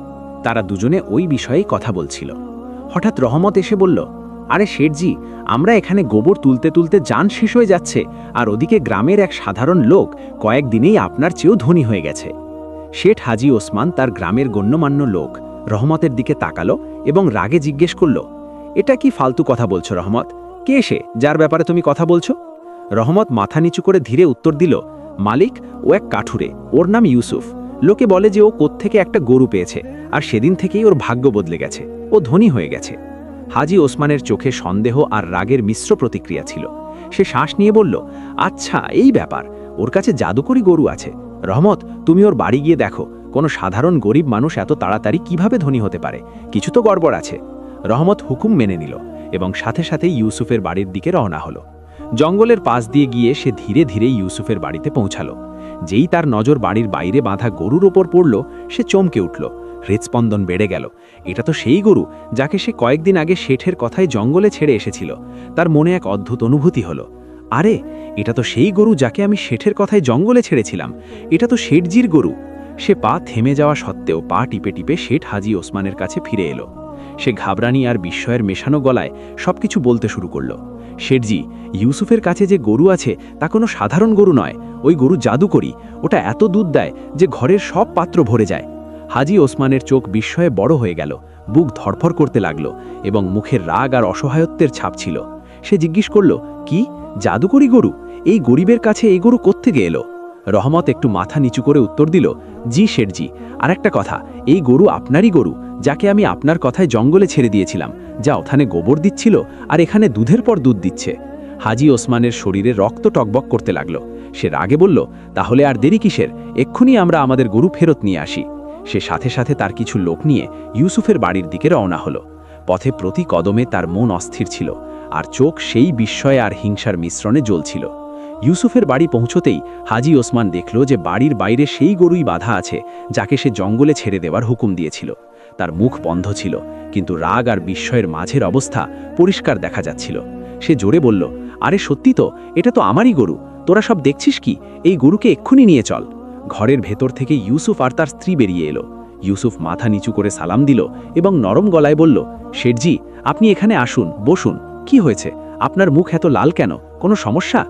তারা দুজনে ওই বিষয়েই কথা বলছিল। হঠাৎ রহমত এসে বলল, আরে শেঠজি, আমরা এখানে গোবর তুলতে তুলতে জান শেষ হয়ে যাচ্ছে, আর ওদিকে গ্রামের এক সাধারণ লোক কয়েকদিনেই আপনার চেয়েও ধনী হয়ে গেছে। শেঠ হাজী ওসমান, তার গ্রামের গণ্যমান্য লোক, রহমতের দিকে তাকালো এবং রাগে জিজ্ঞেস করল, এটা কি ফালতু কথা বলছো রহমত? কে সে যার ব্যাপারে তুমি কথা বলছো? রহমত মাথা নিচু করে ধীরে উত্তর দিল, মালিক, ও এক কাঠুরে, ওর নাম ইউসুফ। লোকে বলে যে ও কোত্থেকে একটা গরু পেয়েছে, আর সেদিন থেকেই ওর ভাগ্য বদলে গেছে, ও ধনী হয়ে গেছে। হাজী ওসমানের চোখে সন্দেহ আর রাগের মিশ্র প্রতিক্রিয়া ছিল। সে শ্বাস নিয়ে বলল, আচ্ছা, এই ব্যাপার, ওর কাছে জাদুকরি গরু আছে। রহমত, তুমি ওর বাড়ি গিয়ে দেখো, কোনো সাধারণ গরিব মানুষ এত তাড়াতাড়ি কিভাবে ধনী হতে পারে? কিছু তো গড়বড় আছে। রহমত হুকুম মেনে নিল এবং সাথে সাথে ইউসুফের বাড়ির দিকে রওনা হলো। জঙ্গলের পাশ দিয়ে গিয়ে সে ধীরে ধীরে ইউসুফের বাড়িতে পৌঁছালো। যেই তার নজর বাড়ির বাইরে বাঁধা গরুর ওপর পড়ল, সে চমকে উঠল। হৃৎস্পন্দন বেড়ে গেল। এটা তো সেই গরু যাকে সে কয়েকদিন আগে শেঠের কথায় জঙ্গলে ছেড়ে এসেছিল। তার মনে এক অদ্ভুত অনুভূতি হলো, আরে, এটা তো সেই গরু যাকে আমি শেঠের কথায় জঙ্গলে ছেড়েছিলাম। এটা তো শেঠজির গরু। সে পা থেমে যাওয়া সত্ত্বেও পা টিপে টিপে শেঠ হাজী ওসমানের কাছে ফিরে এলো। সে ঘাবড়ানি আর বিস্ময়ের মেশানো গলায় সবকিছু বলতে শুরু করল। শেঠজি, ইউসুফের কাছে যে গরু আছে তা কোনো সাধারণ গরু নয়। ওই গরু জাদুকরি। ওটা এত দুধ দেয় যে ঘরের সব পাত্র ভরে যায়। হাজী ওসমানের চোখ বিস্ময়ে বড় হয়ে গেল, বুক ধড়ফড় করতে লাগলো এবং মুখের রাগ আর অসহায়ত্বের ছাপ ছিল। সে জিজ্ঞেস করল, কি জাদুকরি গরু? এই গরিবের কাছে এই গরু কোত্থেকে এলো? রহমত একটু মাথা নিচু করে উত্তর দিল, জি শেঠজি, আর একটা কথা, এই গরু আপনারই গরু, যাকে আমি আপনার কথায় জঙ্গলে ছেড়ে দিয়েছিলাম, যা ওখানে গোবর দিচ্ছিল আর এখানে দুধের পর দুধ দিচ্ছে। হাজী ওসমানের শরীরে রক্ত টকবক করতে লাগলো। সে রাগে বলল, তাহলে আর দেরি কিসের? এক্ষুনি আমরা আমাদের গরু ফেরত নিয়ে আসি। সে সাথে সাথে তার কিছু লোক নিয়ে ইউসুফের বাড়ির দিকে রওনা হলো। পথে প্রতি কদমে তার মন অস্থির ছিল, আর চোখ সেই বিস্ময় আর হিংসার মিশ্রণে জ্বলছিল। ইউসুফের বাড়ি পৌঁছতেই হাজী ওসমান দেখল যে বাড়ির বাইরে সেই গরুই বাধা আছে যাকে সে জঙ্গলে ছেড়ে দেওয়ার হুকুম দিয়েছিল। তার মুখ বন্ধ ছিল, কিন্তু রাগ আর বিস্ময়ের মাঝের অবস্থা পরিষ্কার দেখা যাচ্ছিল। সে জোরে বলল, আরে সত্যি তো, এটা তো আমারই গরু। তোরা সব দেখছিস কি? এই গরুকে এক্ষুনি নিয়ে চল। ঘরের ভেতর থেকে ইউসুফ আর তার স্ত্রী বেরিয়ে এলো। ইউসুফ মাথা নিচু করে সালাম দিল এবং নরম গলায় বলল, শেঠজি, আপনি এখানে আসুন, বসুন। কি হয়েছে? আপনার মুখ এত লাল কেন? কোনো সমস্যা?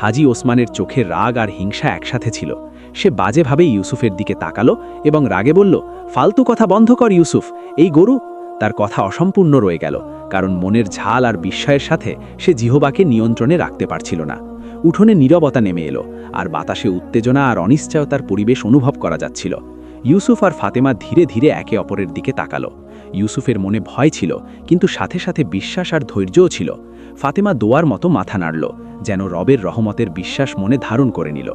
হাজী ওসমানের চোখে রাগ আর হিংসা একসাথে ছিল। সে বাজেভাবে ইউসুফের দিকে তাকালো এবং রাগে বলল, ফালতু কথা বন্ধ কর ইউসুফ, এই গরু। তার কথা অসম্পূর্ণ রয়ে গেল, কারণ মনের ঝাল আর বিস্ময়ের সাথে সে জিহ্বাকে নিয়ন্ত্রণে রাখতে পারছিল না। উঠোনে নীরবতা নেমে এলো, আর বাতাসে উত্তেজনা আর অনিশ্চয়তার পরিবেশ অনুভব করা যাচ্ছিল। ইউসুফ আর ফাতেমা ধীরে ধীরে একে অপরের দিকে তাকালো। ইউসুফের মনে ভয় ছিল, কিন্তু সাথে সাথে বিশ্বাস আর ধৈর্যও ছিল। ফাতেমা দোয়ার মতো মাথা নাড়ল, যেন রবের রহমতের বিশ্বাস মনে ধারণ করে নিল।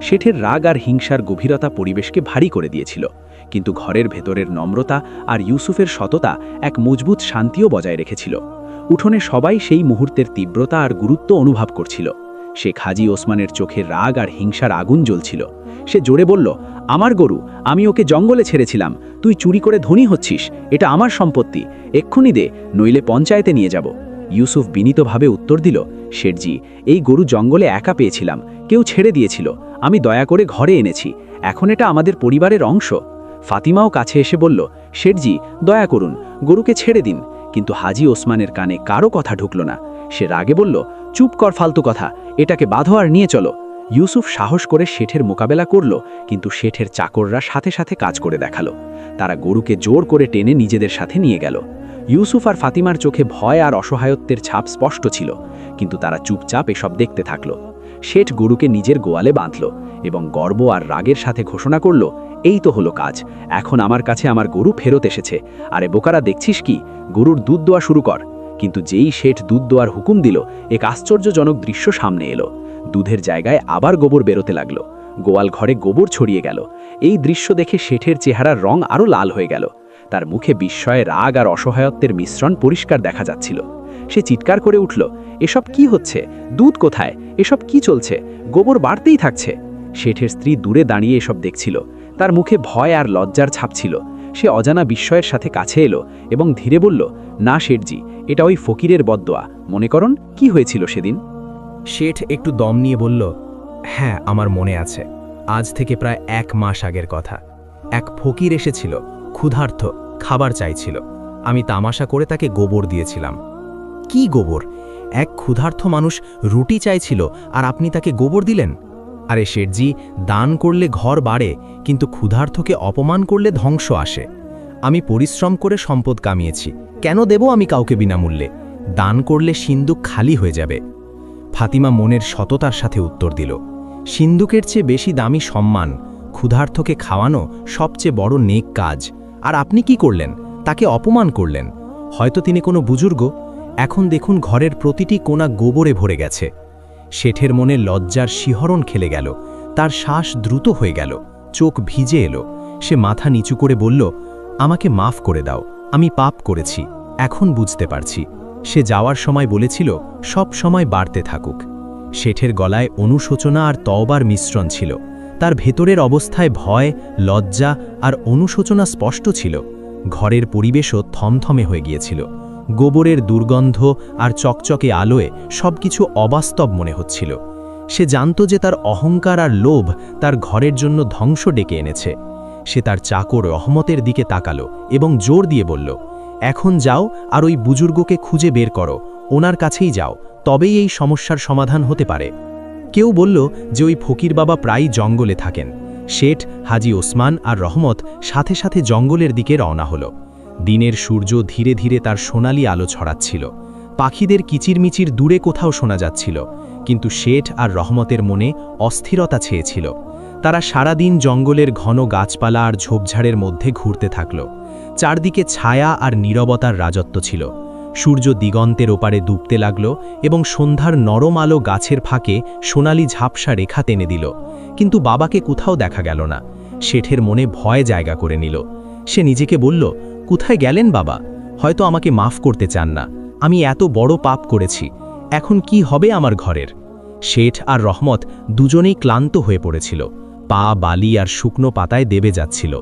শেঠের রাগ আর হিংসার গভীরতা পরিবেশকে ভারী করে দিয়েছিল, কিন্তু ঘরের ভেতরের নম্রতা আর ইউসুফের সততা এক মজবুত শান্তিও বজায় রেখেছিল। উঠোনে সবাই সেই মুহূর্তের তীব্রতা আর গুরুত্ব অনুভব করছিল। শেখ হাজী ওসমানের চোখে রাগ আর হিংসার আগুন জ্বলছিল। সে জোরে বলল, আমার গরু, আমি ওকে জঙ্গলে ছেড়েছিলাম, তুই চুরি করে ধনী হচ্ছিস, এটা আমার সম্পত্তি, এক্ষুনি দে, নইলে পঞ্চায়েতে নিয়ে যাব। ইউসুফ বিনীতভাবে উত্তর দিল, শেঠজি, এই গরু জঙ্গলে একা পেয়েছিলাম, কেউ ছেড়ে দিয়েছিল, আমি দয়া করে ঘরে এনেছি, এখন এটা আমাদের পরিবারের অংশ। ফাতিমাও কাছে এসে বলল, শেঠজি, দয়া করুন, গরুকে ছেড়ে দিন। কিন্তু হাজী ওসমানের কানে কারো কথা ঢুকল না। সে রাগে বলল, চুপ কর ফালতু কথা, এটাকে বাঁধো আর নিয়ে চলো। ইউসুফ সাহস করে শেঠের মোকাবেলা করল, কিন্তু শেঠের চাকররা সাথে সাথে কাজ করে দেখালো। তারা গরুকে জোর করে টেনে নিজেদের সাথে নিয়ে গেল। ইউসুফ আর ফাতিমার চোখে ভয় আর অসহায়ত্বের ছাপ স্পষ্ট ছিল, কিন্তু তারা চুপচাপ এসব দেখতে থাকল। শেঠ গরুকে নিজের গোয়ালে বাঁধল এবং গর্ব আর রাগের সাথে ঘোষণা করল, এই তো হলো কাজ, এখন আমার কাছে আমার গরু ফেরত এসেছে। আরে বোকারা, দেখছিস কি? গরুর দুধ দোয়া শুরু কর। কিন্তু যেই শেঠ দুধ দোয়ার হুকুম দিল, এক আশ্চর্যজনক দৃশ্য সামনে এলো। দুধের জায়গায় আবার গোবর বেরোতে লাগলো। গোয়াল ঘরে গোবর ছড়িয়ে গেল। এই দৃশ্য দেখে শেঠের চেহারার রং আরও লাল হয়ে গেল। তার মুখে বিস্ময়ে, রাগ আর অসহায়ত্বের মিশ্রণ পরিষ্কার দেখা যাচ্ছিল। সে চিৎকার করে উঠল, এসব কি হচ্ছে? দুধ কোথায়? এসব কি চলছে? গোবর বাড়তেই থাকছে। শেঠের স্ত্রী দূরে দাঁড়িয়ে এসব দেখছিল। তার মুখে ভয় আর লজ্জার ছাপ ছিল। সে অজানা বিস্ময়ের সাথে কাছে এলো এবং ধীরে বলল, না শেঠজি, এটা ওই ফকিরের বদদোয়া। মনে করুন কি হয়েছিল সেদিন। শেঠ একটু দম নিয়ে বলল, হ্যাঁ, আমার মনে আছে। আজ থেকে প্রায় 1 মাস আগের কথা। এক ফকির এসেছিল, ক্ষুধার্ত, খাবার চাইছিল। আমি তামাশা করে তাকে গোবর দিয়েছিলাম। কি গোবর? এক ক্ষুধার্ত মানুষ রুটি চাইছিল আর আপনি তাকে গোবর দিলেন? আরে শেঠজি, দান করলে ঘর বাড়ে, কিন্তু ক্ষুধার্তকে অপমান করলে ধ্বংস আসে। আমি পরিশ্রম করে সম্পদ কামিয়েছি, কেন দেব আমি কাউকে বিনামূল্যে? দান করলে সিন্দুক খালি হয়ে যাবে। ফাতিমা মনের সততার সাথে উত্তর দিল, সিন্দুকের চেয়ে বেশি দামি সম্মান। ক্ষুধার্তকে খাওয়ানো সবচেয়ে বড় নেক কাজ। আর আপনি কি করলেন? তাকে অপমান করলেন। হয়তো তিনি কোনো বুজুর্গ। এখন দেখুন, ঘরের প্রতিটি কোণা গোবরে ভরে গেছে। শেঠের মনে লজ্জার শিহরণ খেলে গেল। তার শ্বাস দ্রুত হয়ে গেল, চোখ ভিজে এলো। সে মাথা নিচু করে বলল, আমাকে মাফ করে দাও, আমি পাপ করেছি, এখন বুঝতে পারছি। সে যাওয়ার সময় বলেছিল, সব সময় বাড়তে থাকুক। শেঠের গলায় অনুশোচনা আর তওবার মিশ্রণ ছিল। তার ভেতরের অবস্থায় ভয়, লজ্জা আর অনুশোচনা স্পষ্ট ছিল। ঘরের পরিবেশও থমথমে হয়ে গিয়েছিল। গোবরের দুর্গন্ধ আর চকচকে আলোয় সবকিছু অবাস্তব মনে হচ্ছিল। সে জানত যে তার অহংকার আর লোভ তার ঘরের জন্য ধ্বংস ডেকে এনেছে। সে তার চাকর রহমতের দিকে তাকালো এবং জোর দিয়ে বলল, এখন যাও আর ওই বুজুর্গকে খুঁজে বের করো, ওনার কাছেই যাও, তবেই এই সমস্যার সমাধান হতে পারে। কেউ বলল যে ওই ফকির বাবা প্রায়ই জঙ্গলে থাকেন। শেঠ, হাজী ওসমান আর রহমত সাথে সাথে জঙ্গলের দিকে রওনা হলো। দিনের সূর্য ধীরে ধীরে তার সোনালি আলো ছড়াচ্ছিল। পাখিদের কিচিরমিচির দূরে কোথাও শোনা যাচ্ছিল, কিন্তু শেঠ আর রহমতের মনে অস্থিরতা ছেয়েছিল। তারা সারাদিন জঙ্গলের ঘন গাছপালা আর ঝোপঝাড়ের মধ্যে ঘুরতে থাকল। চারদিকে ছায়া আর নীরবতার রাজত্ব ছিল। সূর্য দিগন্তের ওপারে ডুবতে লাগল এবং সন্ধ্যার নরম আলো গাছের ফাঁকে সোনালি ঝাপসা রেখা টেনে দিল। কিন্তু বাবাকে কোথাও দেখা গেল না। শেঠের মনে ভয় জায়গা করে নিল। সে নিজেকে বলল, কোথায় গেলেন বাবা? হয়তো আমাকে মাফ করতে চান না। আমি এত বড় পাপ করেছি, এখন কি হবে আমার ঘরের? শেঠ আর রহমত দুজনেই ক্লান্ত হয়ে পড়েছিল। পা বালি আর শুকনো পাতায় দেবে যাচ্ছিল।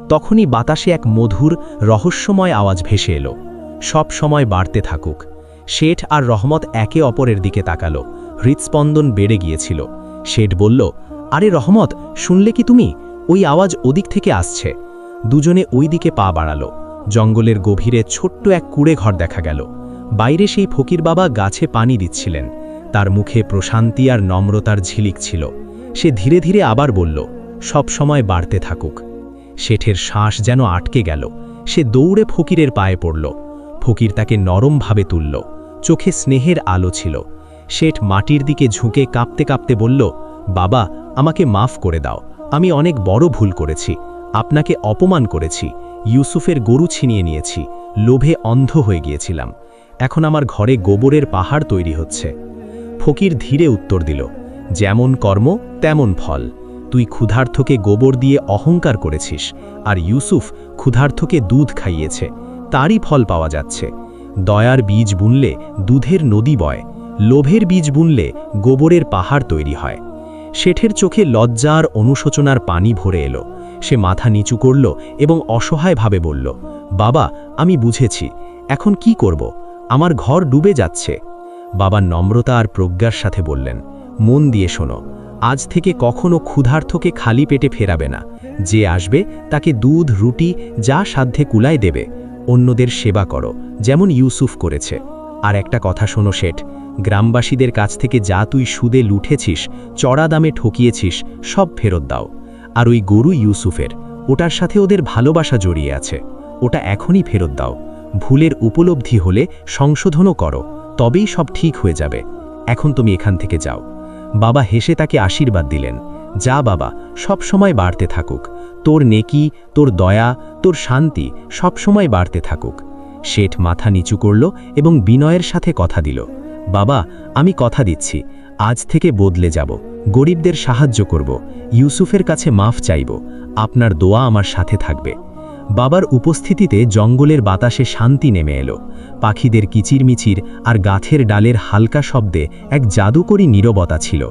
তখনই বাতাসে এক মধুর রহস্যময় আওয়াজ ভেসে এলো, সব সময় বাড়তে থাকুক। শেঠ আর রহমত একে অপরের দিকে তাকালো। হৃৎস্পন্দন বেড়ে গিয়েছিল। শেঠ বলল, আরে রহমত, শুনলে কি তুমি? ওই আওয়াজ ওদিক থেকে আসছে। দুজনে ওই দিকে পা বাড়ালো। জঙ্গলের গভীরে ছোট্ট এক কুঁড়ে ঘর দেখা গেল। বাইরে সেই ফকির বাবা গাছে পানি দিচ্ছিলেন। তার মুখে প্রশান্তি আর নম্রতার ঝিলিক ছিল। সে ধীরে ধীরে আবার বলল, সব সময় বাড়তে থাকুক। শেঠের শ্বাস যেন আটকে গেল। সে দৌড়ে ফকিরের পায়ে পড়ল। ফকির তাকে নরমভাবে তুলল। চোখে স্নেহের আলো ছিল। শেঠ মাটির দিকে ঝুঁকে কাঁপতে কাঁপতে বলল, বাবা, আমাকে মাফ করে দাও। আমি অনেক বড় ভুল করেছি। আপনাকে অপমান করেছি। ইউসুফের গরু ছিনিয়ে নিয়েছি। লোভে অন্ধ হয়ে গিয়েছিলাম। এখন আমার ঘরে গোবরের পাহাড় তৈরি হচ্ছে। ফকির ধীরে উত্তর দিল, যেমন কর্ম তেমন ফল। তুই ক্ষুধার্থকে গোবর দিয়ে অহংকার করেছিস, আর ইউসুফ ক্ষুধার্থকে দুধ খাইয়েছে, তারই ফল পাওয়া যাচ্ছে। দয়ার বীজ বুনলে দুধের নদী বয়, লোভের বীজ বুনলে গোবরের পাহাড় তৈরি হয়। শেঠের চোখে লজ্জা আর অনুশোচনার পানি ভরে এলো। সে মাথা নিচু করল এবং অসহায়ভাবে বলল, বাবা, আমি বুঝেছি। এখন কি করব? আমার ঘর ডুবে যাচ্ছে। বাবা নম্রতা আর প্রজ্ঞার সাথে বললেন, মন দিয়ে শোনো, আজ থেকে কখনো ক্ষুধার্থকে খালি পেটে ফেরাবে না। যে আসবে তাকে দুধ রুটি যা সাধ্যে কুলায় দেবে। অন্যদের সেবা করো, যেমন ইউসুফ করেছে। আর একটা কথা শোনো শেঠ, গ্রামবাসীদের কাছ থেকে যা তুই সুদে লুঠেছিস, চড়া দামে ঠকিয়েছিস, সব ফেরত দাও। আর ওই গরু ইউসুফের, ওটার সাথে ওদের ভালোবাসা জড়িয়ে আছে। ওটা এখনই ফেরত দাও। ভুলের উপলব্ধি হলে সংশোধনও করো, তবেই সব ঠিক হয়ে যাবে। এখন তুমি এখান থেকে যাও। বাবা হেসে তাকে আশীর্বাদ দিলেন, যা বাবা, সব সময় বাড়তে থাকুক। তোর নেকি, তোর দয়া, তোর শান্তি সব সময় বাড়তে থাকুক। শেঠ মাথা নিচু করল এবং বিনয়ের সাথে কথা দিল, বাবা, আমি কথা দিচ্ছি, আজ থেকে বদলে যাব। গরিবদের সাহায্য করব। ইউসুফের কাছে মাফ চাইব। আপনার দোয়া আমার সাথে থাকবে। বাবার উপস্থিতিতে জঙ্গলের বাতাসে শান্তি নেমে এলো। পাখিদের কিচিরমিচির আর গাছের ডালের হালকা শব্দে এক জাদুকরী নীরবতা ছিল,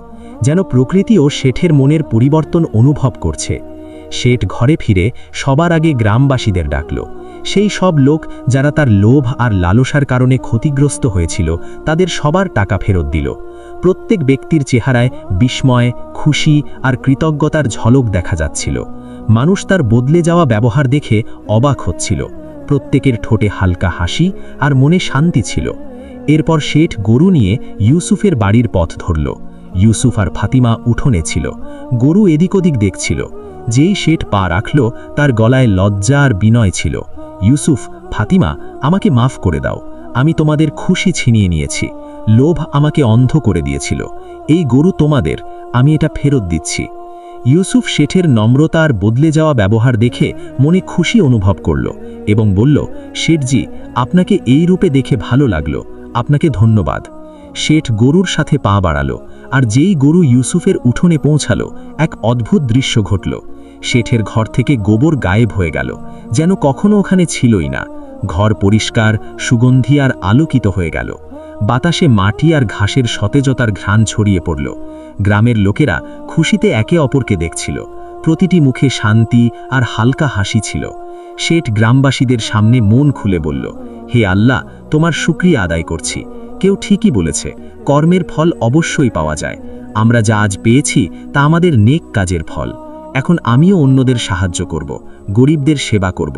যেন প্রকৃতিও শেঠের মনের পরিবর্তন অনুভব করছে। শেঠ ঘরে ফিরে সবার আগে গ্রামবাসীদের ডাকল। সেই সব লোক যারা তার লোভ আর লালসার কারণে ক্ষতিগ্রস্ত হয়েছিল, তাদের সবার টাকা ফেরত দিল। প্রত্যেক ব্যক্তির চেহারায় বিস্ময়, খুশি আর কৃতজ্ঞতার ঝলক দেখা যাচ্ছিল। মানুষ তার বদলে যাওয়া ব্যবহার দেখে অবাক হচ্ছিল। প্রত্যেকের ঠোঁটে হালকা হাসি আর মনে শান্তি ছিল। এরপর শেঠ গরু নিয়ে ইউসুফের বাড়ির পথ ধরল। ইউসুফ আর ফাতিমা উঠোনে ছিল। গরু এদিক ওদিক দেখছিল। যেই শেঠ পা রাখল, তার গলায় লজ্জা আর বিনয় ছিল। ইউসুফ, ফাতিমা, আমাকে মাফ করে দাও। আমি তোমাদের খুশি ছিনিয়ে নিয়েছি। লোভ আমাকে অন্ধ করে দিয়েছিল। এই গরু তোমাদের, আমি এটা ফেরত দিচ্ছি। ইউসুফ শেঠের নম্রতা আর বদলে যাওয়া ব্যবহার দেখে মনে খুশি অনুভব করল এবং বলল, শেঠজি, আপনাকে এই রূপে দেখে ভালো লাগলো। আপনাকে ধন্যবাদ। শেঠ গরুর সাথে পা বাড়ালো, আর যেই গরু ইউসুফের উঠোনে পৌঁছালো, এক অদ্ভুত দৃশ্য ঘটল। শেঠের ঘর থেকে গোবর গায়েব হয়ে গেল, যেন কখনো ওখানে ছিলই না। ঘর পরিষ্কার, সুগন্ধি আর আলোকিত হয়ে গেল। বাতাসে মাটি আর ঘাসের সতেজতার ঘ্রাণ ছড়িয়ে পড়ল। গ্রামের লোকেরা খুশিতে একে অপরকে দেখছিল। প্রতিটি মুখে শান্তি আর হালকা হাসি ছিল। শেঠ গ্রামবাসীদের সামনে মন খুলে বলল, হে আল্লাহ, তোমার শুকরিয়া আদায় করছি। কেউ ঠিকই বলেছে, কর্মের ফল অবশ্যই পাওয়া যায়। আমরা যা আজ পেয়েছি তা আমাদের নেক কাজের ফল। এখন আমিও অন্যদের সাহায্য করব, গরিবদের সেবা করব।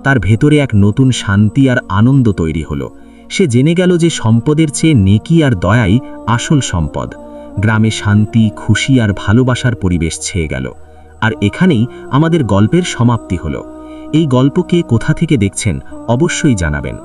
তার ভেতরে এক নতুন শান্তি আর আনন্দ তৈরি হলো। সে জেনে গেল যে সম্পদের চেয়ে নেকি আর দয়াই আসল সম্পদ। গ্রামে শান্তি, খুশি আর ভালোবাসার পরিবেশ ছেয়ে গেল। আর এখানেই আমাদের গল্পের সমাপ্তি হলো। এই গল্পকে কোথা থেকে দেখছেন অবশ্যই জানাবেন।